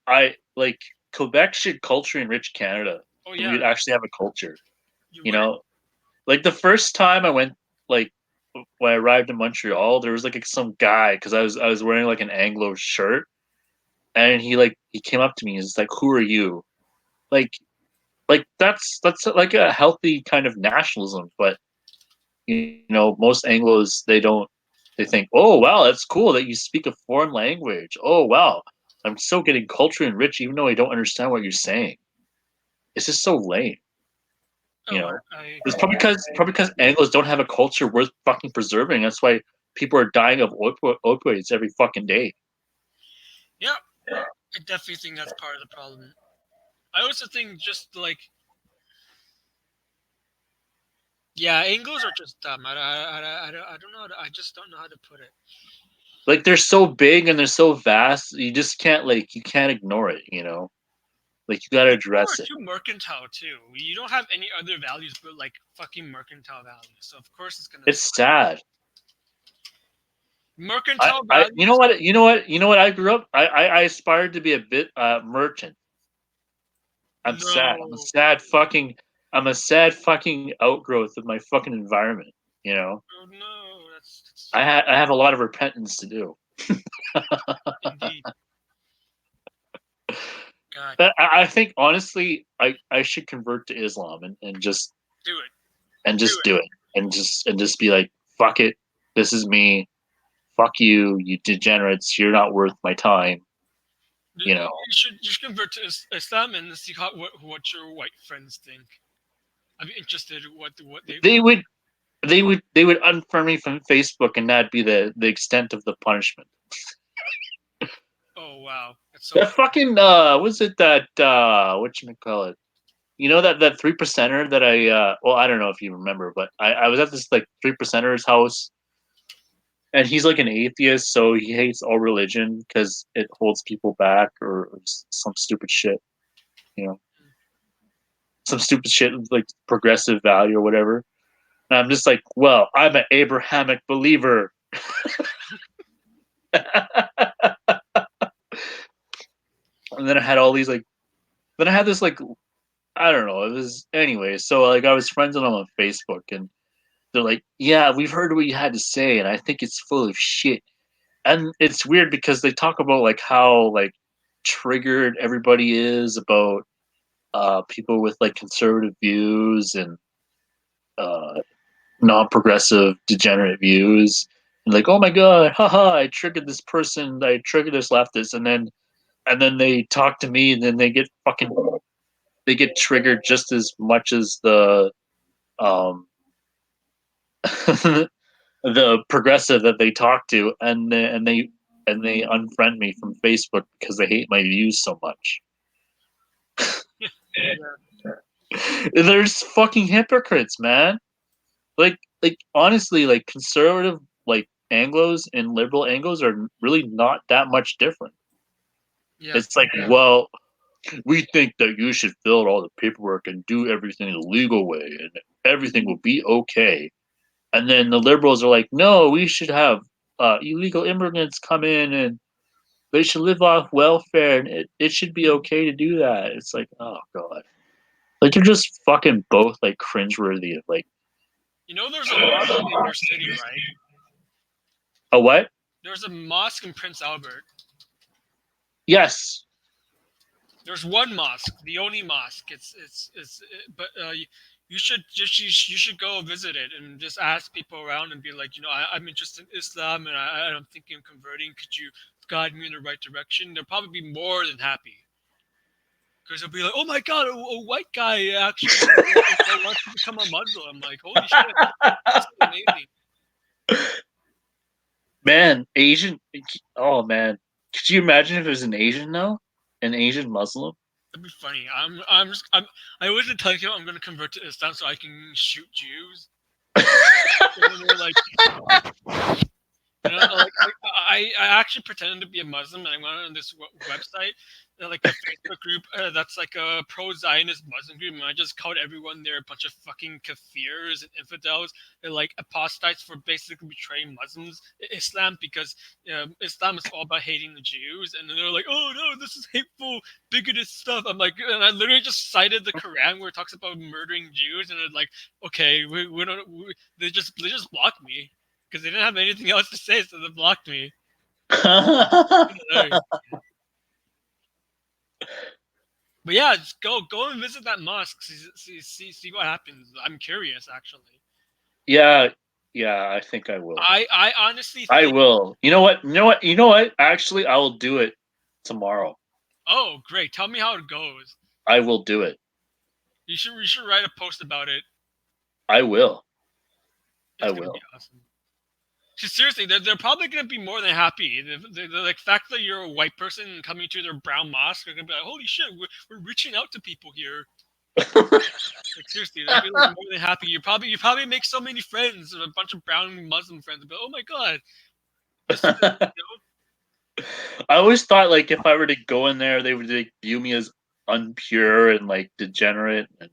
I like Quebec should culture enrich Canada. Oh So we yeah, would actually have a culture. you You would. know, like the first time I went, like when I arrived in Montreal, there was like some guy because I was wearing like an Anglo shirt, and he came up to me and he's like, "Who are you?" Like that's like a healthy kind of nationalism, but most Anglos they don't. They think, "Oh wow, that's cool that you speak a foreign language. Oh wow, I'm so getting culture enriched even though I don't understand what you're saying." It's just so lame, you Oh, know. I It's agree. probably because Anglos don't have a culture worth fucking preserving. That's why people are dying of opioids every fucking day. Yeah, I definitely think that's part of the problem. I also think just like yeah, angles are just dumb. I don't know. I just don't know how to put it. Like they're so big and they're so vast, you just can't you can't ignore it. Like you got to People are address it. too mercantile too. You don't have any other values but like fucking mercantile values. So of course it's gonna It's sad. mercantile You know values. what, I grew up. I aspired to be a bit merchant. I'm sad. No, I'm a sad fucking outgrowth of my fucking environment. You know, oh no, that's I have a lot of repentance to do. indeed. God, But I think honestly, I should convert to Islam and just do it, and do just do it and just be like, fuck it, this is me. Fuck you, you degenerates. You're not worth my time. it. You know, You should convert to Islam and see what your white friends think. I'm interested in what they. they would they would unfriend me from Facebook, and that'd be the extent of the punishment. Oh wow, that's so That funny. fucking was it that what you call it? You know that 3%er that I well, I don't know if you remember, but I was at this like 3%er's house, and he's like an atheist, so he hates all religion because it holds people back, or some stupid shit, you know, some stupid shit like progressive value or whatever. And I'm just like, well, I'm an Abrahamic believer. And then I had all these like, then I had this like, I don't know, it was anyway. So like, I was friends with them on Facebook, and they're like, yeah, we've heard what you had to say, and I think it's full of shit. And it's weird because they talk about like how like triggered everybody is about people with like conservative views and uh, non-progressive degenerate views. And like, oh my god, haha, I triggered this person, I triggered this leftist, and then they talk to me, and then they get triggered just as much as um the progressive that they talk to, and they unfriend me from Facebook because they hate my views so much. Yeah. There's fucking hypocrites, man. Like honestly, like conservative like Anglos and liberal Anglos are really not that much different. Yeah. It's like, well, we think that you should fill out all the paperwork and do everything the legal way, and everything will be okay. And then the liberals are like, no, we should have illegal immigrants come in, and they should live off welfare, and it should be okay to do that. It's like, oh god, like you're just fucking both like cringeworthy of like You know, there's a mosque in your city, right? a what? There's a mosque in Prince Albert. Yes. There's one mosque, the only mosque. But you should go visit it and just ask people around and be like, I'm interested in Islam and I'm thinking of converting. Could you guide me in the right direction? They'll probably be more than happy because they'll be like, oh my god, a white guy actually wants to become a Muslim. I'm like, holy shit, this is amazing. Man, Asian. Oh man, could you imagine if it was an Asian though, an Asian Muslim? That'd be funny. I wasn't telling you I'm gonna convert to Islam so I can shoot Jews. And then they're like, I actually pretended to be a Muslim, and I went on this website, like a Facebook group that's like a pro-Zionist Muslim group, and I just called everyone there a bunch of fucking kafirs and infidels. They're like apostates for basically betraying Muslims, Islam, because Islam is all about hating the Jews, and then they're like, oh no, this is hateful, bigoted stuff. I'm like, and I literally just cited the Quran where it talks about murdering Jews, and it's like, okay, we don't, they just blocked me because they didn't have anything else to say, so they blocked me. But yeah, just go and visit that mosque. See what happens. I'm curious, actually. Yeah, yeah, I think I will. I honestly I think. will. You know what? You know what? You know what? Actually, I will do it tomorrow. Oh, great! Tell me how it goes. I will do it. You should write a post about it. I will. I It's gonna be will. awesome. Seriously, they're probably gonna be more than happy. The like fact that you're a white person coming to their brown mosque, they're gonna be like, "Holy shit, we're reaching out to people here." Like seriously, they'll be like more than happy. You probably make so many friends, a bunch of brown Muslim friends. But oh my god, this I always thought like if I were to go in there, they would like, view me as unpure and like degenerate, and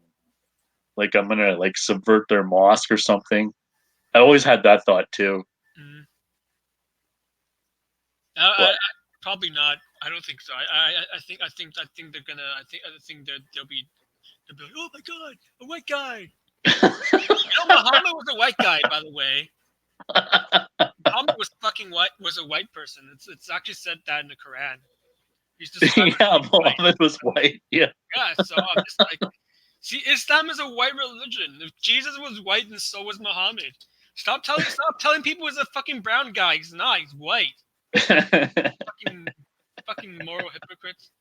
like I'm gonna like subvert their mosque or something. I always had that thought too. mm, But probably not. I don't think so. I think they're gonna. I think that they'll be like, oh my god, a white guy. Muhammad was a white guy, by the way. Muhammad was fucking white. Was a white person. It's actually said that in the Quran. He's described as yeah, being white. Muhammad was white. Yeah. Yeah, so I'm just like, see, Islam is a white religion. If Jesus was white, and so was Muhammad. Stop telling people he's a fucking brown guy. He's not. He's white. Fucking, fucking moral hypocrites.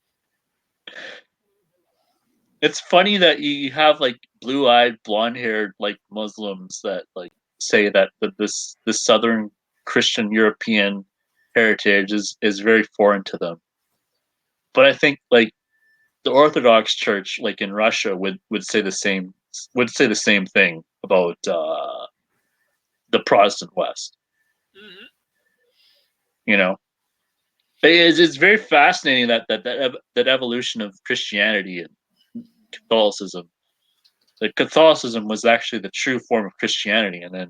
It's funny that you have like blue-eyed, blonde-haired like Muslims that like say that this Southern Christian European heritage is very foreign to them. But I think like the Orthodox Church, like in Russia, would say the same thing about the Protestant West. Hmm. You know, it's very fascinating that evolution of Christianity and Catholicism. That Catholicism was actually the true form of Christianity, and then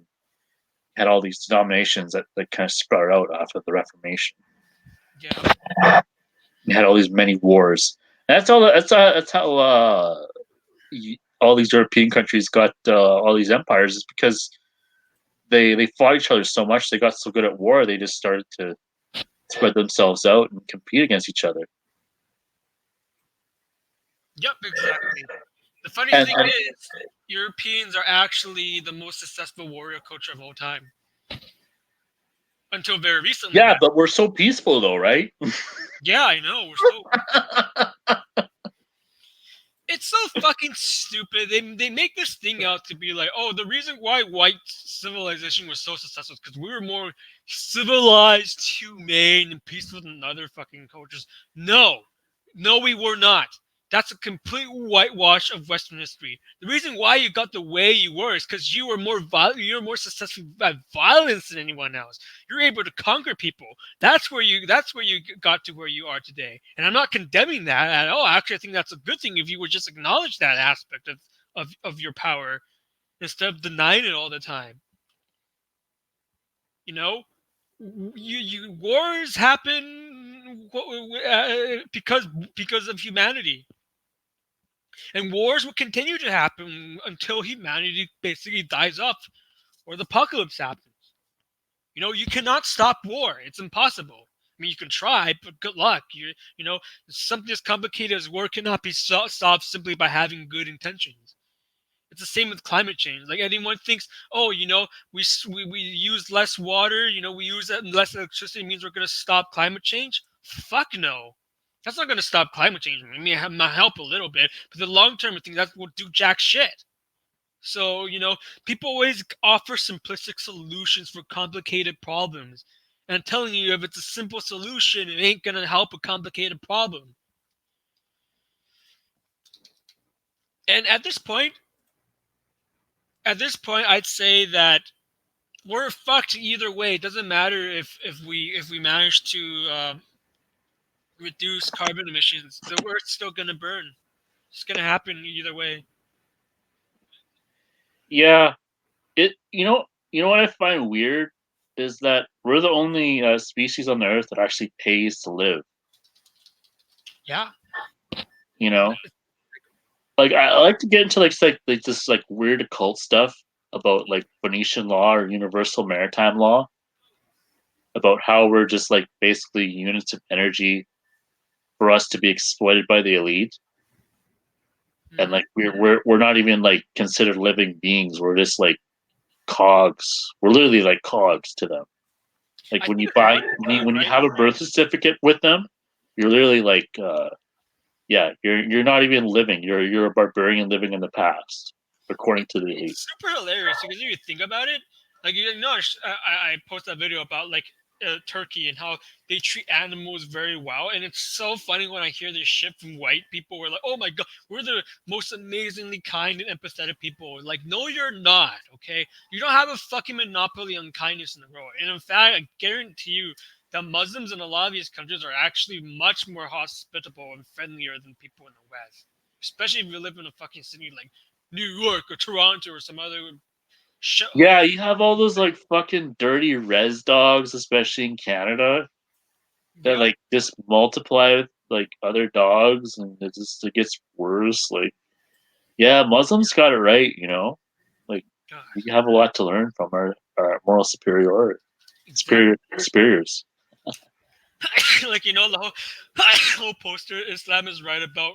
had all these denominations that kind of sprouted out after the Reformation. Yeah. You had all these many wars. And that's how all these European countries got all these empires, is because they fought each other so much. They got so good at war. They just started to spread themselves out and compete against each other. Yep. Exactly. The funny And, thing and is, Europeans are actually the most successful warrior culture of all time. Until very recently, yeah, but we're so peaceful though, right? yeah, I know. It's so fucking stupid. They make this thing out to be like, oh, the reason why white civilization was so successful is because we were more civilized, humane, and peaceful than other fucking cultures. No, no, we were not. That's a complete whitewash of Western history. The reason why you got the way you were is because you were more you're more successful at violence than anyone else. You're able to conquer people. That's where you got to where you are today. And I'm not condemning that at all. Actually, I think that's a good thing if you would just acknowledge that aspect of your power instead of denying it all the time. You know, you wars happen because of humanity, and wars will continue to happen until humanity basically dies off or the apocalypse happens. You cannot stop war. It's impossible. I mean, you can try, but good luck. Something as complicated as war cannot be solved simply by having good intentions. It's the same with climate change. Like anyone thinks, oh, we use less water, we use less electricity means we're gonna stop climate change. Fuck no, that's not gonna stop climate change. I mean, it might help a little bit, but the long term, I think that will do jack shit. So people always offer simplistic solutions for complicated problems, and I'm telling you, if it's a simple solution, it ain't gonna help a complicated problem. And at this point, I'd say that we're fucked either way. It doesn't matter if we manage to reduce carbon emissions. The Earth's still gonna burn. It's gonna happen either way. Yeah, you know what I find weird is that we're the only species on the earth that actually pays to live. Yeah. You know, like I like to get into like this like weird occult stuff about like Phoenician law or universal maritime law, about how we're just like basically units of energy for us to be exploited by the elite, and Mhm. like we're not even like considered living beings. We're just like cogs. We're literally like cogs to them. Like I when think you it's buy funny when you right? have a birth certificate with them, you're literally like yeah, you're not even living. You're a barbarian living in the past, according to the elite. It's super hilarious because if you think about it, like I posted a video about like Turkey and how they treat animals very well, and it's so funny when I hear this shit from white people. We're like, oh my god, we're the most amazingly kind and empathetic people. Like, no, you're not. Okay, you don't have a fucking monopoly on kindness in the world, and in fact, I guarantee you. that Muslims in a lot of these countries are actually much more hospitable and friendlier than people in the West, especially if you live in a fucking city like New York or Toronto or some other shithole. Yeah, you have all those like fucking dirty res dogs, especially in Canada, that Yep. like just multiply with like other dogs, and it gets worse. Like, yeah, Muslims got it right, you know. Like, God. we have a lot to learn from our moral Exactly. superiors. Like the whole whole poster. Islam is right about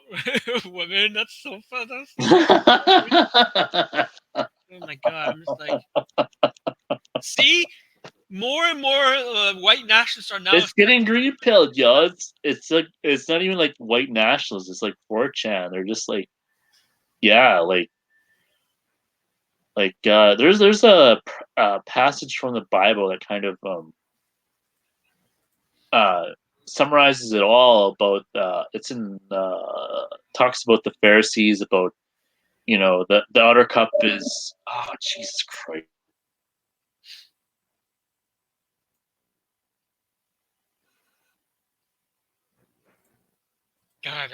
women. That's so fun. That's so funny. Oh my god! I'm just like, see, more and more white nationalists are now It's getting accepting. green pilled, yo. It's like it's not even like white nationalists. It's like 4chan. They're just like, yeah, there's a passage from the Bible that kind of uh summarizes it all about it's in talks about the Pharisees, about the outer cup is, oh Jesus Christ. God.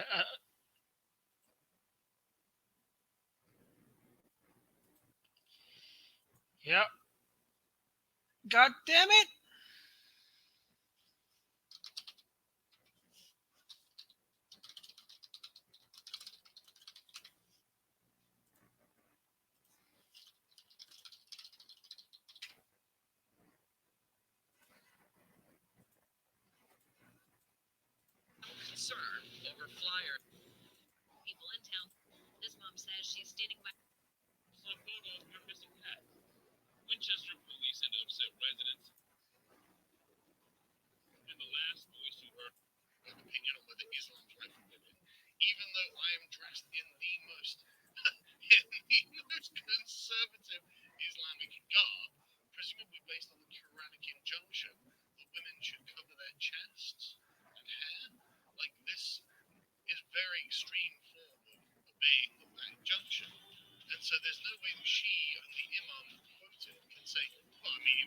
Yeah. God damn it. Winchester police and upset residents. And the last voice you heard opinion on whether Islam's right for women, even though I am dressed in the most conservative Islamic garb, presumably based on the Quranic injunction that women should cover their chests and hair. Like, this is very extreme form of obeying that injunction. And so there's no way that she and the imam quoted can say, well, I mean,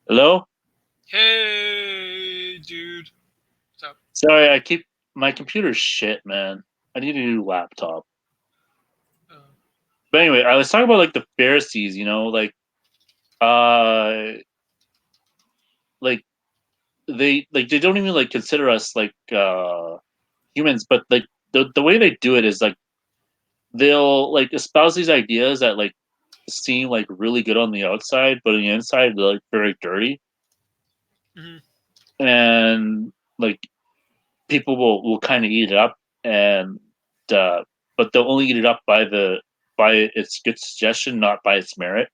Hello? hey, dude. What's up? Sorry, my computer's shit, man. I need a new laptop. Uh, But anyway, I was talking about like the Pharisees, uh like they don't even like consider us like humans, but like the way they do it is like they'll like espouse these ideas that like seem like really good on the outside, but on the inside they're like very dirty, Hmm. and like people will kind of eat it up, and uh, but they'll only eat it up by its good suggestion, not by its merit.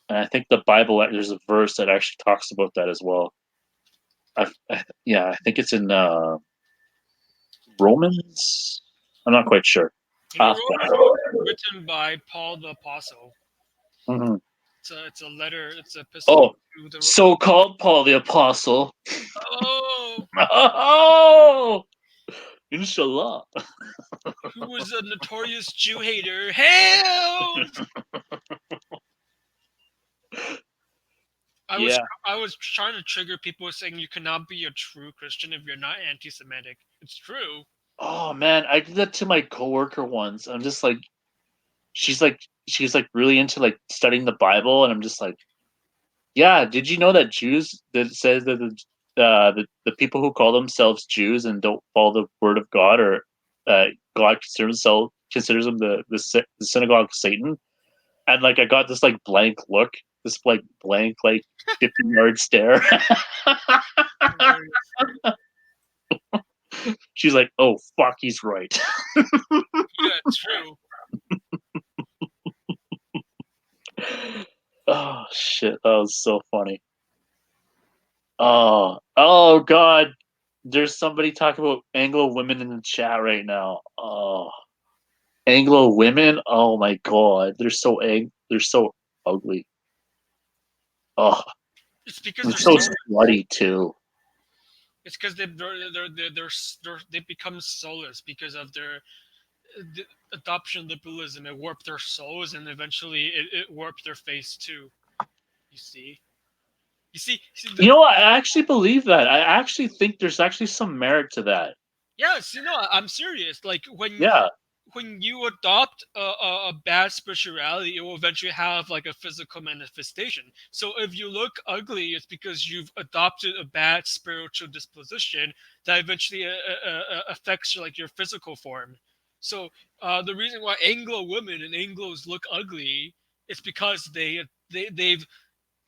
And I think the Bible, there's a verse that actually talks about that as well. Yeah, I think it's in Romans. I'm not quite sure. Yeah, Romans was written by Paul the Apostle. Mhm. It's a letter. It's an epistle Oh, to the. so-called Paul the Apostle. Oh, Oh, inshallah. who was a notorious Jew hater? Hell! I was Yeah. I was trying to trigger people saying you cannot be a true Christian if you're not anti-Semitic. It's true. Oh man, I did that to my coworker once. I'm just like, she's like, she's like really into like studying the Bible, and I'm just like, yeah. Did you know that Jews that says that the people who call themselves Jews and don't follow the word of God, or God considers them the synagogue of Satan? And like I got this like blank look, this like blank like 50-yard stare. Hilarious. She's like, "Oh fuck, he's right." Yeah, it's true. Oh shit, that was so funny. Oh god, there's somebody talking about Anglo women in the chat right now. Oh, Anglo women. Oh my god, they're so ugly. Oh, It's because and they're so so. slutty too. It's because they become soulless because of their the adoption of liberalism. It warped their souls and eventually it warped their face too. You see. See You know what? I actually believe that. I actually think there's actually some merit to that. yes, I'm serious. Like Yeah, when you adopt a bad spirituality, it will eventually have like a physical manifestation. So if you look ugly, it's because you've adopted a bad spiritual disposition that eventually affects your, like your physical form. So the reason why Anglo women and Anglos look ugly is because they've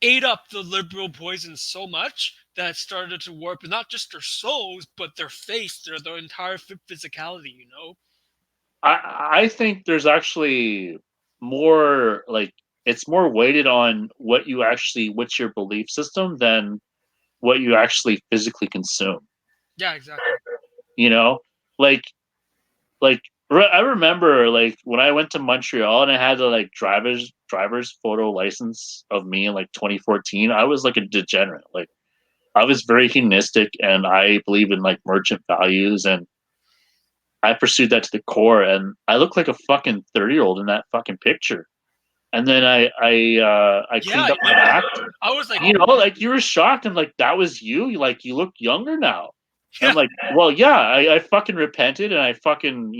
ate up the liberal poison so much that it started to warp not just their souls but their face, their entire physicality. You know. I think there's actually more like it's more weighted on what's your belief system than what you actually physically consume. Yeah, exactly. You know, like like I remember like when I went to Montreal and I had the like driver's photo license of me in like 2014. I was like a degenerate. Like I was very hedonistic and I believe in like merchant values, and I pursued that to the core, and I look like a fucking 30-year-old in that fucking picture. And then I Yeah, cleaned up my act. I was like, You know, like you were shocked. I'm like, that was you. Like you look younger now. And I'm yeah, like, well, yeah, I fucking repented and I fucking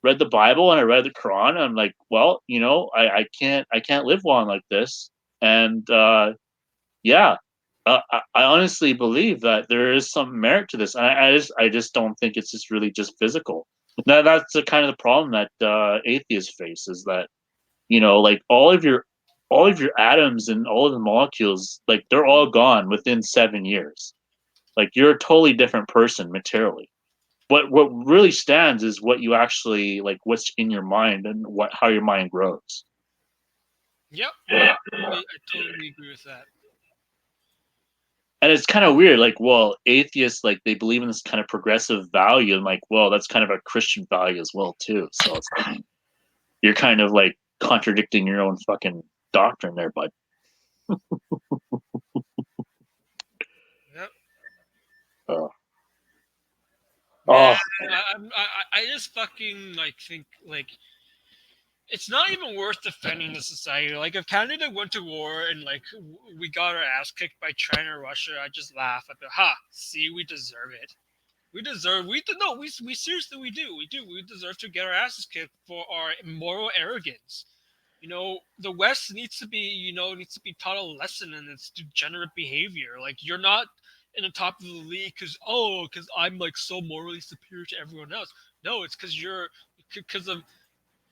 read the Bible and I read the Quran. And I'm like, well, I can't live long like this. And yeah, I honestly believe that there is some merit to this. I just don't think it's just really just physical. That's the kind of the problem that atheists face, is that like all of your atoms and all of the molecules, like they're all gone within 7 years. Like you're a totally different person materially. What really stands is what you actually like, what's in your mind and what how your mind grows. yep, I totally agree with that. And it's kind of weird, like, well, atheists, like they believe in this kind of progressive value, and like, well, that's kind of a Christian value as well too. So it's like you're kind of like contradicting your own fucking doctrine there, bud. Yep. Oh, Man, oh, I just fucking like think like it's not even worth defending the society. Like if Canada went to war and like we got our ass kicked by China or Russia, I just laugh. I'd be, ha, see, we deserve it. We deserve. We no. We seriously we do. We do. We deserve to get our asses kicked for our moral arrogance. The West needs to be needs to be taught a lesson in its degenerate behavior. Like you're not in the top of the league because I'm like so morally superior to everyone else. No, it's because you're because of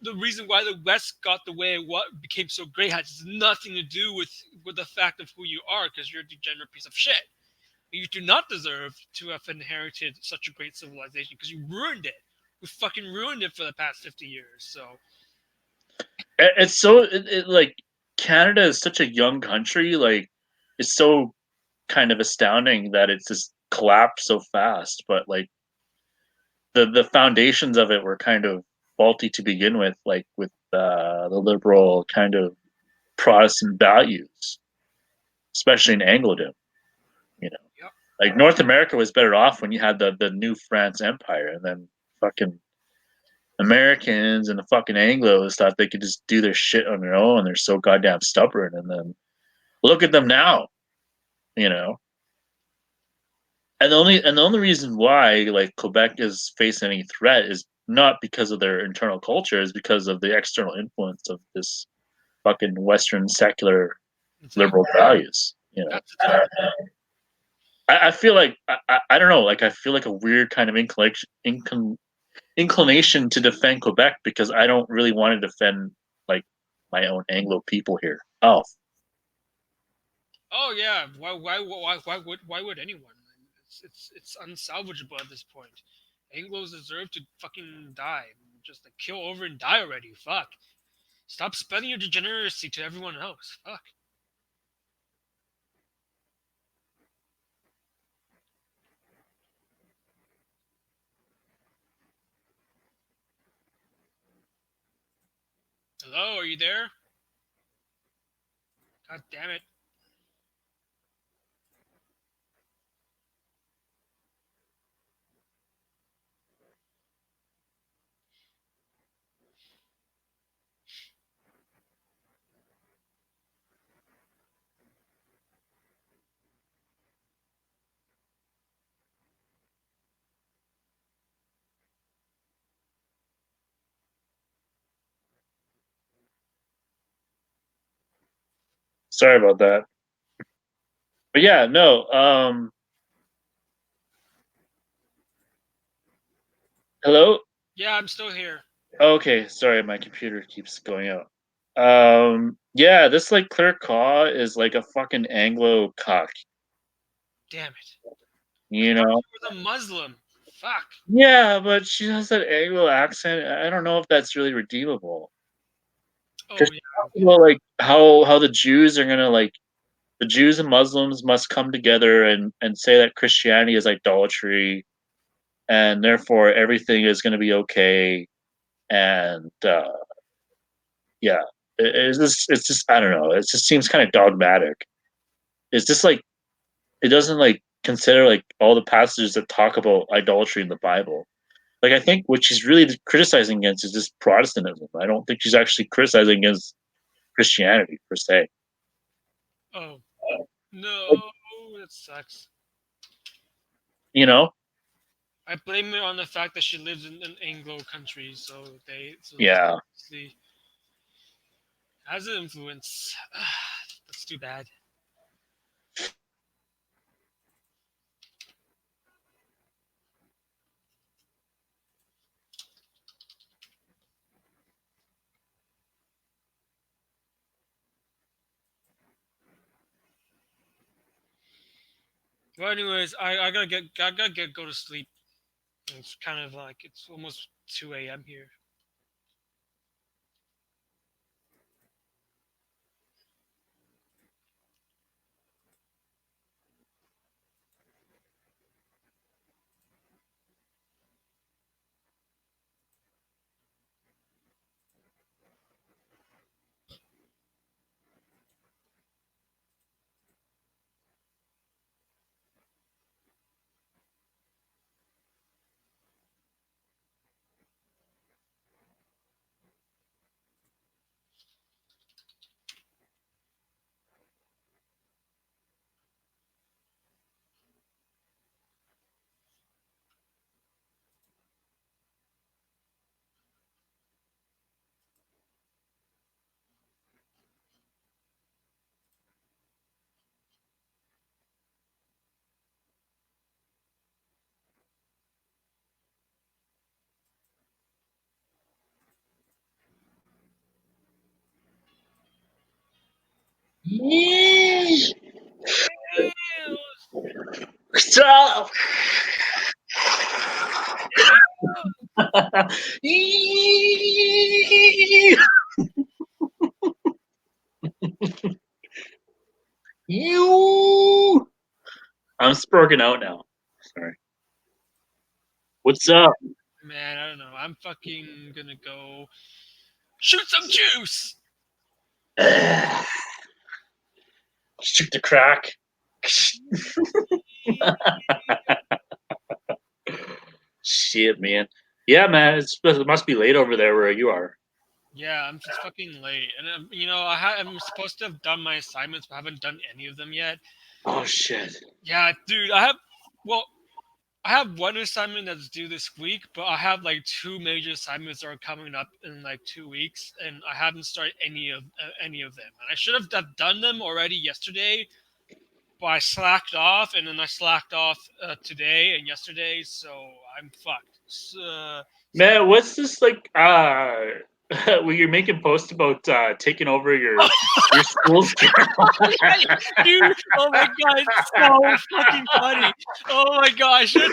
the reason why the West got the way it became so great has nothing to do with the fact of who you are, because you're a degenerate piece of shit. You do not deserve to have inherited such a great civilization because you ruined it. We fucking ruined it for the past 50 years. So, It's so like Canada is such a young country. Like it's so kind of astounding that it's just collapsed so fast. But like the foundations of it were kind of faulty to begin with, like with the liberal kind of Protestant values, especially in Angloedom. You know, yep. like North America was better off when you had the new France Empire, and then fucking Americans and the fucking Anglos thought they could just do their shit on their own. They're so goddamn stubborn, and then look at them now. You know, and the only reason why like Quebec is facing any threat is not because of their internal culture, is because of the external influence of this fucking Western secular Exactly. liberal values. You know, That's exactly. I feel like I don't know, like I feel like a weird kind of inclination to defend Quebec because I don't really want to defend like my own Anglo people here. Oh, Oh yeah. Why would anyone? It's unsalvageable at this point. Anglos deserve to fucking die. Just like kill over and die already. Fuck. Stop spreading your degeneracy to everyone else. Fuck. Hello, are you there? God damn it. sorry about that. But yeah, no. Hello. Yeah, I'm still here. Okay, sorry, my computer keeps going out. Yeah, this like Claire Caw is like a fucking Anglo cock. Damn it. I You thought know. she was a Muslim. Fuck. Yeah, but she has that Anglo accent. I don't know if that's really redeemable. Oh Because yeah. well, like how the Jews are gonna like the Jews and Muslims must come together and say that Christianity is idolatry, and therefore everything is gonna be okay. And yeah, it's just I don't know. It just seems kind of dogmatic. It's just like it doesn't like consider like all the passages that talk about idolatry in the Bible. Like I think what she's really criticizing against is just Protestantism. I don't think she's actually criticizing against Christianity per se. Oh Like, no, that sucks. you know? I blame her on the fact that she lives in an Anglo country, so this Yeah. obviously has an influence. That's too bad. Well, anyways, I gotta go to sleep. It's kind of like it's almost 2 a.m. here. Yee! Ew. Stop! Ew. Yee! You! I'm spurging out now. Sorry. What's up? Man, I don't know. I'm fucking gonna go shoot some juice. Shoot the crack. Shit, man. Yeah, man. It must be late over there where you are. Yeah, I'm just fucking late, and I'm supposed to have done my assignments, but I haven't done any of them yet. Oh shit. Yeah, dude, well, I have one assignment that's due this week, but I have like two major assignments that are coming up in like 2 weeks, and I haven't started any of them. And I should have done them already yesterday, but I slacked off, and then I slacked off today and yesterday, so I'm fucked. So Man, what's this like? Where you're making posts about taking over your school's journal? dude, oh my god, it's so fucking funny. Oh my gosh, I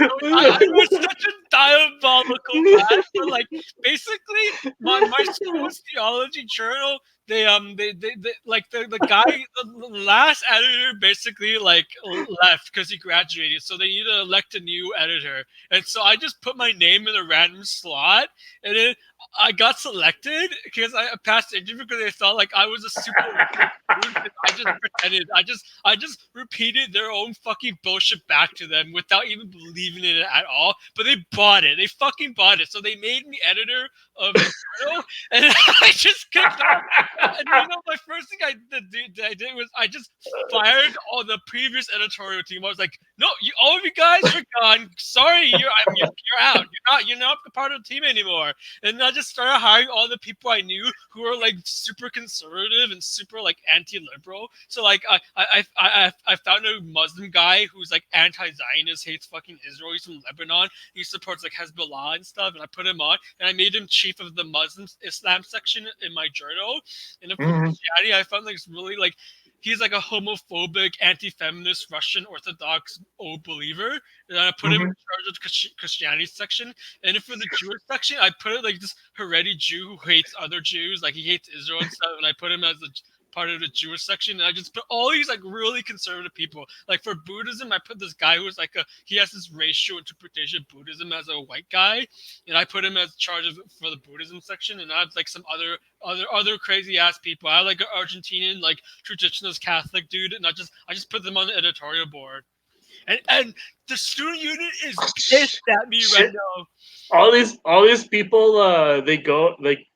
was such a diabolical plan, but like basically my school's theology journal, they like the guy, the last editor basically like left because he graduated, so they need to elect a new editor. And so I just put my name in a random slot, and then I got selected because I passed the interview because they thought like I was a super I just pretended. I just repeated their own fucking bullshit back to them without even believing in it at all. But they bought it. They fucking bought it. So they made me editor of the journal, and I just kicked off. And my first thing I did was I just fired all the previous editorial team. I was like, no, all of you guys are gone. Sorry, you're out. You're not a part of the team anymore. And I just started hiring all the people I knew who were like super conservative and super like anti-liberal. So like I found a Muslim guy who's like anti-Zionist, hates fucking Israel. He's from Lebanon. He supports like Hezbollah and stuff. And I put him on, and I made him chief of the Muslim Islam section in my journal. And then for Mhm, Christianity, I found like it's really like he's like a homophobic, anti-feminist Russian Orthodox old believer. And I put him in mhm. charge of the Christianity section. And then for the Jewish section, I put it like this hereditary Jew who hates other Jews, like he hates Israel and stuff. And I put him as a part of the Jewish section. And I just put all these like really conservative people. Like for Buddhism, I put this guy who's like he has this racial interpretation of Buddhism as a white guy, and I put him as charge of for the Buddhism section. And I have like some other crazy ass people. I have like an Argentinian like traditionalist Catholic dude, and I just put them on the editorial board. And the student union is pissed at me right Shit. now. All these people,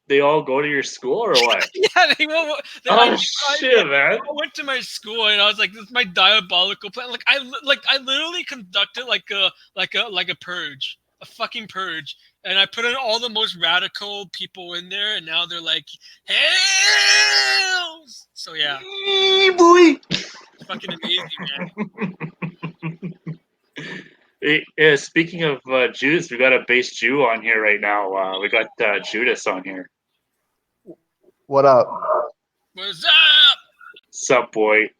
they all go to your school or what? Yeah, Oh shit, man. I went to my school and I was like, "This is my diabolical plan." I literally conducted like a purge, a fucking purge, and I put in all the most radical people in there, and now they're like, "Hell!" So yeah, Boy. it's fucking amazing, man. Speaking of Jews, we got a base Jew on here right now. We got Judas on here. What up? What's up? Sup, boy?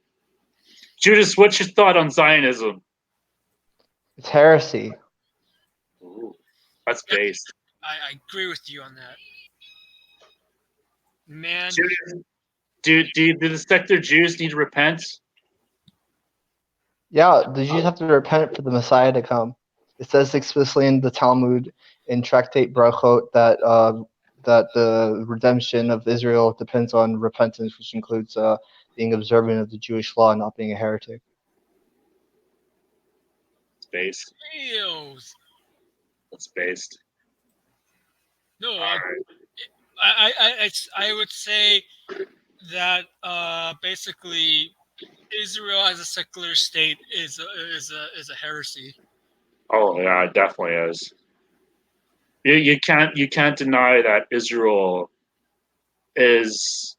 Judas, what's your thought on Zionism? It's heresy. Ooh, that's base. I agree with you on that, man. Judas, do the sector Jews need to repent? Yeah, the Jews have to repent for the Messiah to come. It says explicitly in the Talmud in Tractate Brachot that the redemption of Israel depends on repentance, which includes being observant of the Jewish law and not being a heretic. It's based. Eels. That's based. No, All right. I would say that basically Israel as a secular state is a heresy. Oh yeah, it definitely is. You can't deny that Israel is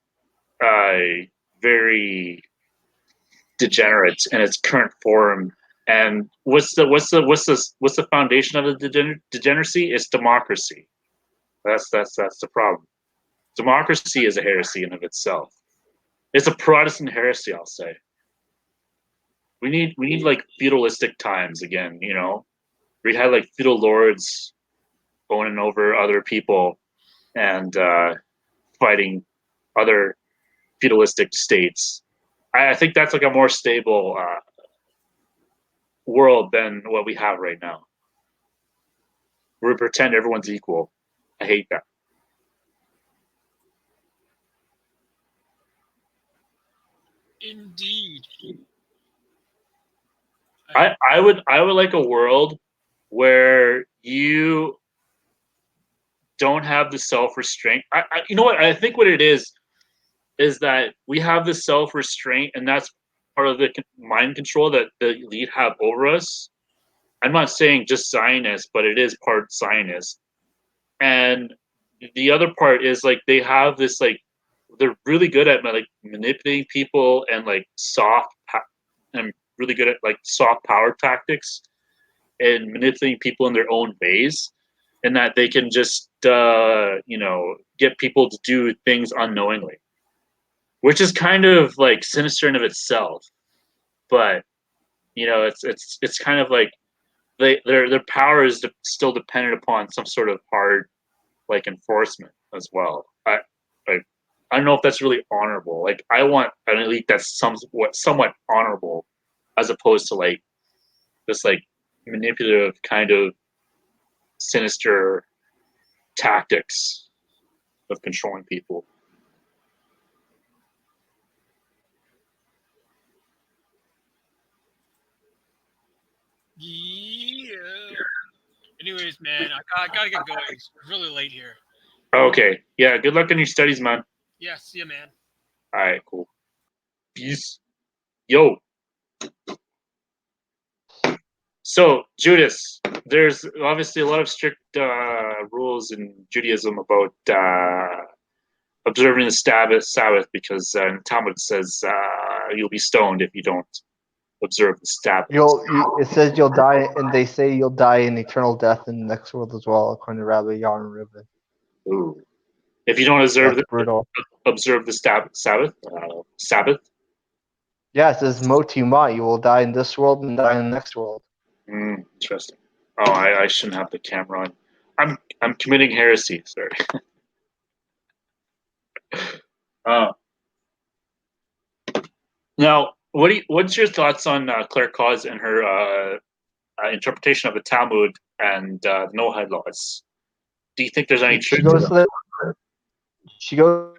very degenerate in its current form. And what's the foundation of the degeneracy? It's democracy. That's the problem. Democracy is a heresy in of itself. It's a Protestant heresy, I'll say. We need like feudalistic times again. We had like feudal lords going over other people and fighting other feudalistic states. I think that's like a more stable world than what we have right now. We pretend everyone's equal. I hate that. Indeed. I would like a world where you don't have the self restraint. You know what I think what it is that we have the self restraint, and that's part of the mind control that the elite have over us. I'm not saying just Zionist, but it is part Zionist. And the other part is like they have this like they're really good at like manipulating people and like and really good at like soft power tactics and manipulating people in their own ways, and that they can just get people to do things unknowingly, which is kind of like sinister in of itself. But it's kind of like their power is still dependent upon some sort of hard like enforcement as well. I I don't know if that's really honorable. Like I want an elite that's somewhat honorable, as opposed to like this like manipulative kind of sinister tactics of controlling people. Yeah. Anyways, man, I gotta get going. It's really late here. Okay, yeah. Good luck in your studies, man. Yeah, see ya, man. All right, cool. Peace. Yo. So, Judas, there's obviously a lot of strict rules in Judaism about observing the Sabbath because Talmud says you'll be stoned if you don't observe the Sabbath. It says you'll die, and they say you'll die in eternal death in the next world as well, according to Rabbi Yaron Rubin. Ooh. If you don't observe That's brutal. the Sabbath. Yeah, it says Mot Yumat, you will die in this world and die in the next world. Interesting. Oh, I shouldn't have the camera on. I'm committing heresy, sorry. uh, Now, what's your thoughts on Claire Cause and her interpretation of the Talmud and Noahide laws? Do you think there's any truth She to goes them? to the, she goes.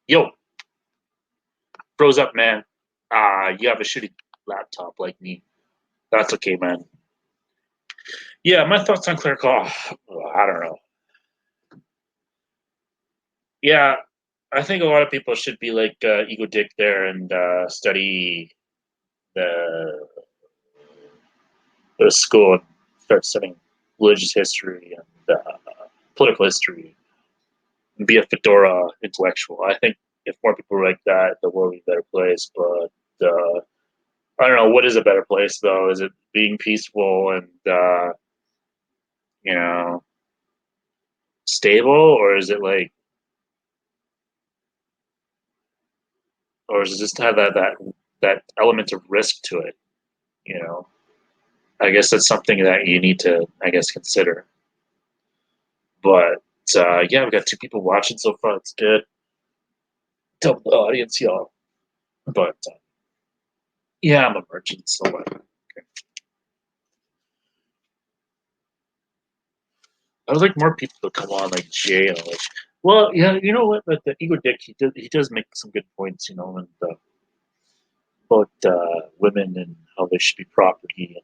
Yo, froze up, man. You have a shitty laptop like me. That's okay, man. Yeah, my thoughts on Claire Cause. I don't know. Yeah, I think a lot of people should be like Ego Dick there and study the school and start studying religious history and political history and be a fedora intellectual. I think if more people were like that, the world would be a better place. But I don't know, what is a better place though? Is it being peaceful and you know stable, or is it like, or does it just have that element of risk to it? You know, I guess that's something that you need to, I guess, consider. But yeah, we've got 2 people watching so far. It's good. Tell the audience, y'all. But yeah, I'm a merchant, so okay. I would like more people to come on, like Jay, and like, well, yeah, you know what? Like the ego dick, he does make some good points, and about women and how they should be property,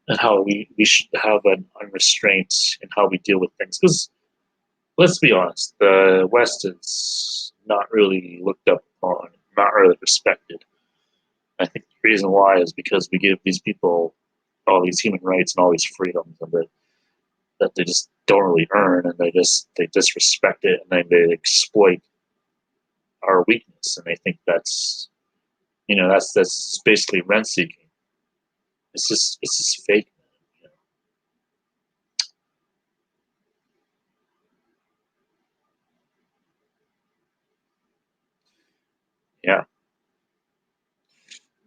and how we should have an unrestraint in how we deal with things. Because let's be honest, the West is not really looked up on, not really respected. I think the reason why is because we give these people all these human rights and all these freedoms, and that they just don't really earn, and they disrespect it, and then they exploit our weakness, and they think that's basically rent seeking. It's just fake. You know?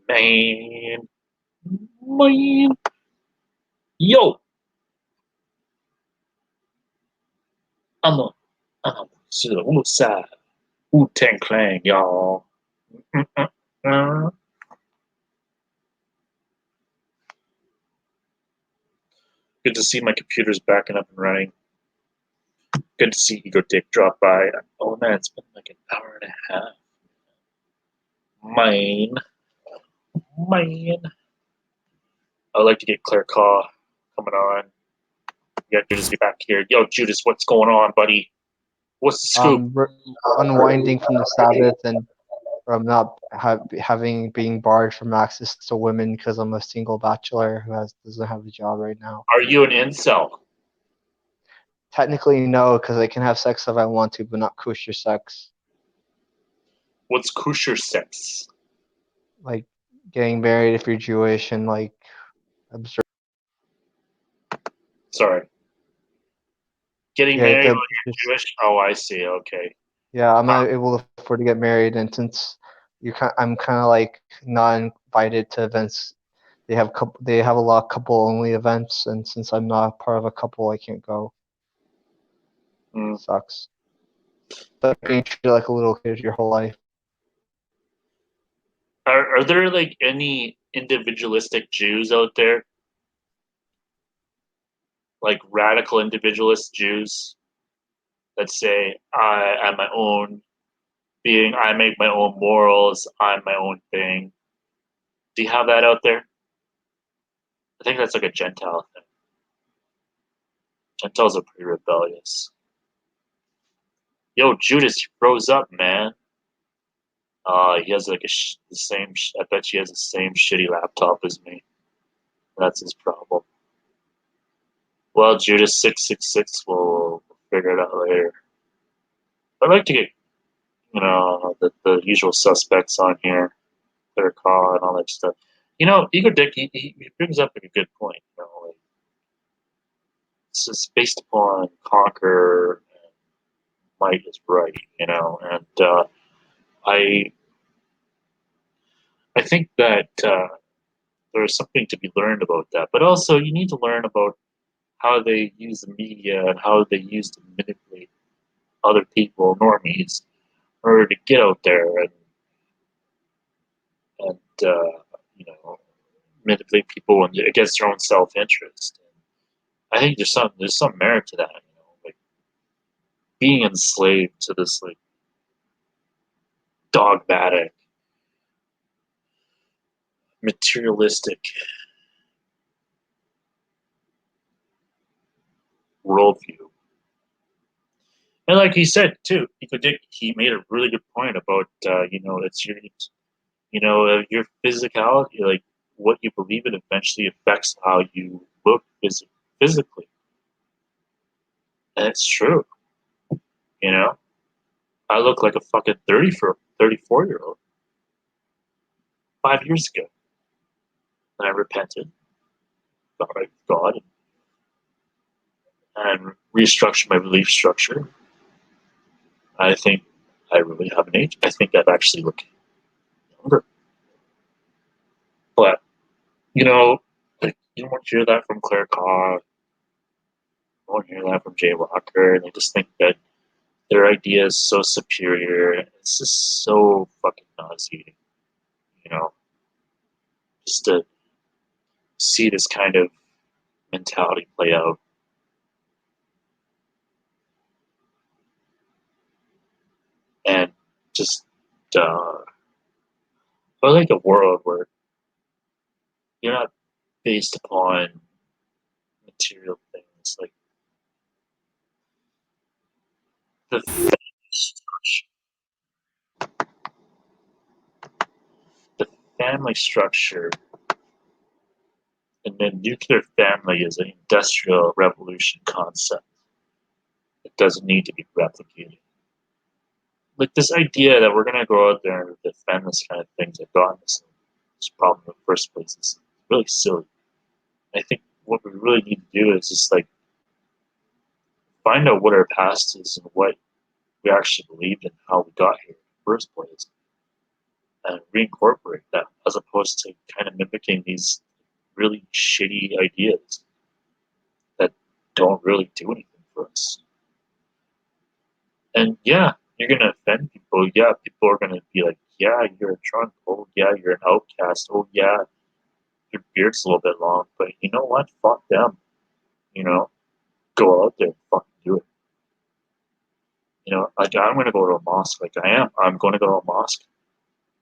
Man. Man. Yo. I'm a to the Wu side. Wu-Tang Clan, y'all. Mm-mm-mm. Good to see my computer's backing up and running. Good to see Ego Dick drop by. Oh man, it's been like an hour and a half. Mine. Mine. I'd like to get Claire Caw coming on. Yeah, Judas, get back here. Yo, Judas, what's going on, buddy? What's the scoop? Unwinding from the Sabbath and from not having being barred from access to women because I'm a single bachelor who doesn't have a job right now. Are you an incel? Technically, no, because I can have sex if I want to, but not kosher sex. What's kosher sex? Like getting married if you're Jewish and like absurd. Sorry. Getting Yeah, married while you're Jewish? Oh, I see. Okay. yeah, I'm not able to afford to get married, and since I'm kind of like not invited to events. They have a lot of couple only events, and since I'm not part of a couple, I can't go. Mm. Sucks. But being treated like a little kid your whole life. Are there like any individualistic Jews out there? Like radical individualist Jews that say, I am my own being, I make my own morals, I'm my own thing. Do you have that out there? I think that's like a Gentile thing. Gentiles are pretty rebellious. Yo, Judas, he froze up, man. He has like the same. I bet he has the same shitty laptop as me. That's his problem. Well, Judas 666 will figure it out later. I'd like to get the usual suspects on here, their call and all that stuff. Igor Dick he brings up a good point. Like it's just based upon conquer and might is right. And I I think that there's something to be learned about that, but also you need to learn about how they use the media and how they use to manipulate other people, normies, in order to get out there and manipulate people against their own self interest. I think there's some merit to that. Like being enslaved to this like dogmatic, materialistic worldview. And like he said too, he made a really good point about it's your physicality, like what you believe in, eventually affects how you look physically, and it's true. You know, I look like a fucking 34 year old 5 years ago, and I repented, got right with God, and restructured my belief structure. I think I really haven't aged. I think I've actually looked younger, but like you don't hear that from Claire Caw. You don't hear that from Jay Walker, and they just think that their idea is so superior. It's just so fucking nauseating, you know, just to see this kind of mentality play out. And just, I like a world where you're not based upon material things like the the family structure and then nuclear family is an industrial revolution concept that doesn't need to be replicated. Like this idea that we're going to go out there and defend this kind of things that got this problem in the first place is really silly. I think what we really need to do is just like find out what our past is and what we actually believed and how we got here in the first place, and reincorporate that as opposed to kind of mimicking these really shitty ideas that don't really do anything for us. And yeah, you're gonna offend people. Yeah, people are gonna be like, yeah, you're a drunk. Oh yeah, you're an outcast. Oh yeah, your beard's a little bit long. But you know what? Fuck them. You know, go out there and fucking do it. You know, like I'm gonna go to a mosque. Like I am. I'm going to go to a mosque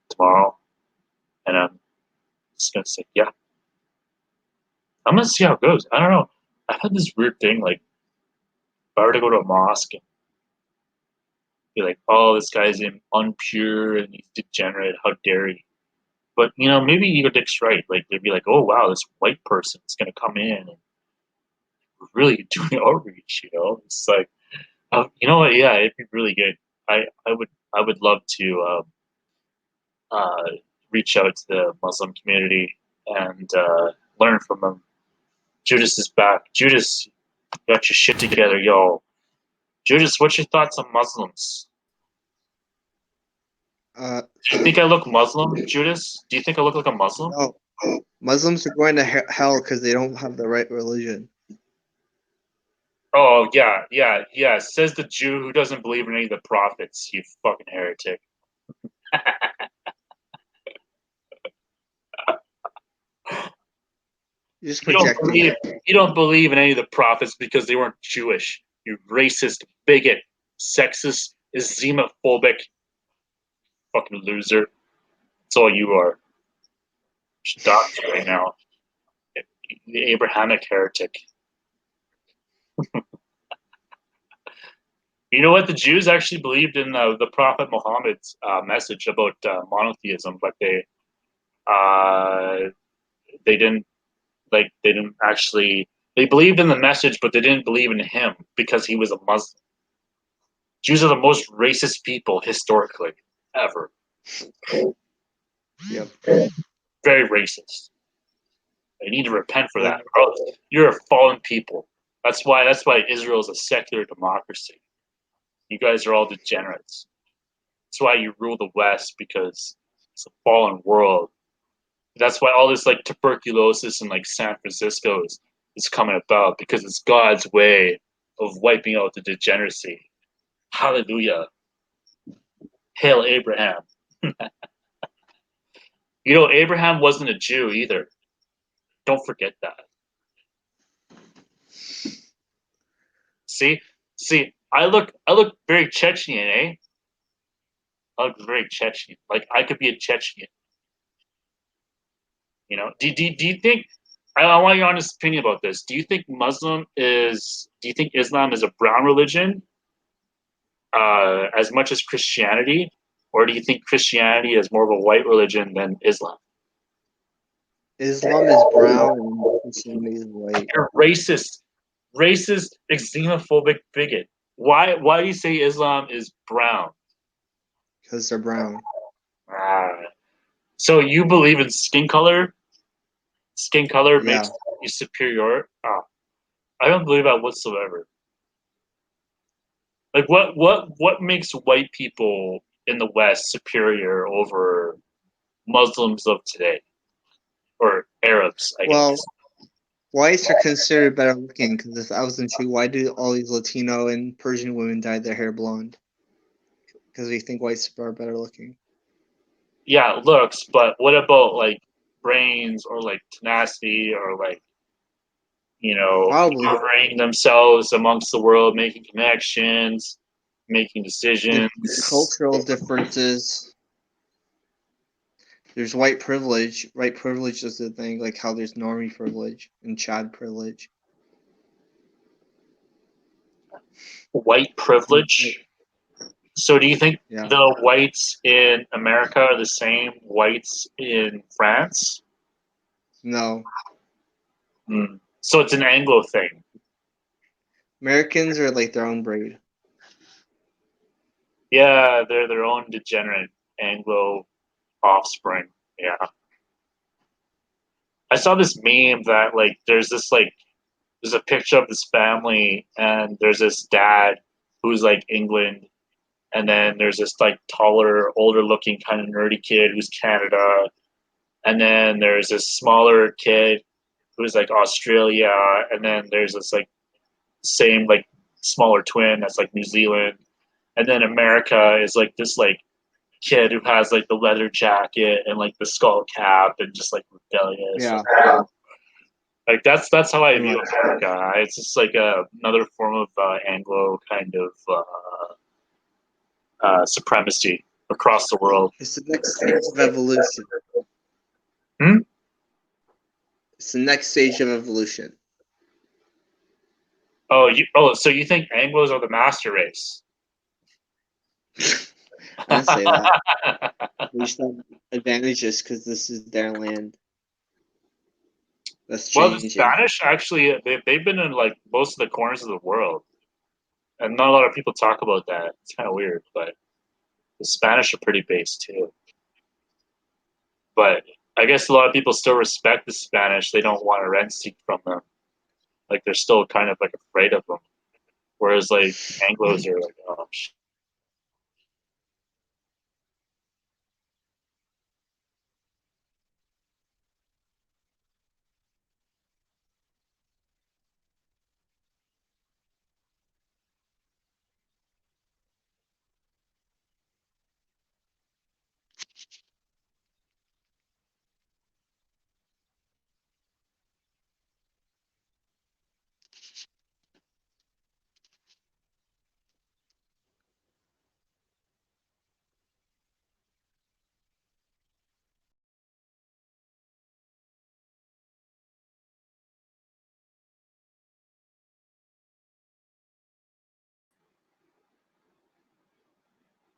tomorrow, and I'm just gonna say, yeah, I'm gonna see how it goes. I don't know. I've had this weird thing. Like if I were to go to a mosque and be like, oh, this guy's unpure and he's degenerate. How dare he? But you know, maybe Ego Dick's right. Like they'd be like, oh wow, this white person is gonna come in and really doing outreach. You know, it's like, you know what? Yeah, it'd be really good. I would love to uh, reach out to the Muslim community and learn from them. Judas is back. Judas, you got your shit together, yo. Judas, what's your thoughts on Muslims? Uh, Do you think I look Muslim, Judas? Do you think I look like a Muslim? no, Muslims are going to hell because they don't have the right religion. Oh yeah. Says the Jew who doesn't believe in any of the prophets. You fucking heretic. You're just You don't projecting. believe you don't believe in any of the prophets because they weren't Jewish. You racist, bigot, sexist, xenophobic, fucking loser. That's all you are. Stop you right now. The Abrahamic heretic. You know what? The Jews actually believed in the Prophet Muhammad's message about monotheism, but uh, they didn't they didn't actually they believed in the message, but they didn't believe in him because he was a Muslim. Jews are the most racist people historically ever. Yep. Very racist. They need to repent for Well, that, bro. You're a fallen people. That's why Israel is a secular democracy. You guys are all degenerates. That's why you rule the West because it's a fallen world. That's why all this like tuberculosis in like San Francisco is coming about because it's God's way of wiping out the degeneracy. Hallelujah. Hail Abraham. You know, Abraham wasn't a Jew either. Don't forget that. See? See, I look very Chechnyan, eh? I look very Chechen. Like I could be a Chechen. You know? Do you think I want your honest opinion about this. Do you think Islam is a brown religion as much as Christianity? Or do you think Christianity is more of a white religion than Islam? Islam is brown and Christianity is white You're racist, xenophobic bigot. Why do you say Islam is brown? because they're brown. Ah. So you believe in skin color? Skin color Yeah. makes you superior? Ah, I don't believe that whatsoever. Like what makes white people in the West superior over Muslims of today? Or Arabs, I Well, guess. whites are considered better looking because if that wasn't true, why do all these Latino and Persian women dye their hair blonde? Because we think whites are better looking. Yeah, looks, but what about like brains or like tenacity or like Probably covering themselves amongst the world, making connections, making the decisions. cultural differences. There's white privilege. White privilege is the thing, like how there's normie privilege and Chad privilege. White privilege. So do you think Yeah. the whites in America are the same whites in France? No. So it's an Anglo thing. Americans are like their own breed. Yeah, they're their own degenerate Anglo offspring. Yeah. I saw this meme that like there's a picture of this family and there's this dad who's like England and then there's this like taller, older looking kind of nerdy kid who's Canada, and then there's this smaller kid who's like Australia, and then there's this like same like smaller twin that's like New Zealand, and then America is like this like kid who has like the leather jacket and like the skull cap and just like rebellious. Yeah. Like that's how I Pretty view much. America. It's just like another form of Anglo kind of supremacy across the world. It's the next stage of evolution. Hmm? It's the next stage of evolution. So you think Anglos are the master race? I didn't say that. We just have advantages because this is their land. That's Well, the changing. Spanish actually they've been in like most of the corners of the world, and not a lot of people talk about that. It's kind of weird, but the Spanish are pretty based too. But I guess a lot of people still respect the Spanish. They don't want to rent seek from them. Like they're still kind of like afraid of them. Whereas like Anglos are like, oh shit.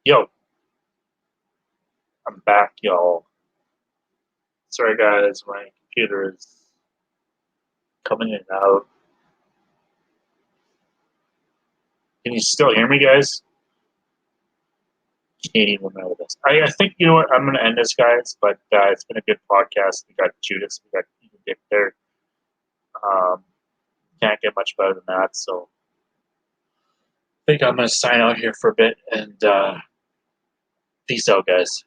Yo, I'm back, y'all. Sorry guys, my computer is coming in and out. Can you still hear me, guys? Canadian woman out of this. I think you know what. I'm gonna end this, guys. But it's been a good podcast. We got Judas. We got Dick there. Um, can't get much better than that. So I think I'm gonna sign out here for a bit and peace out, guys.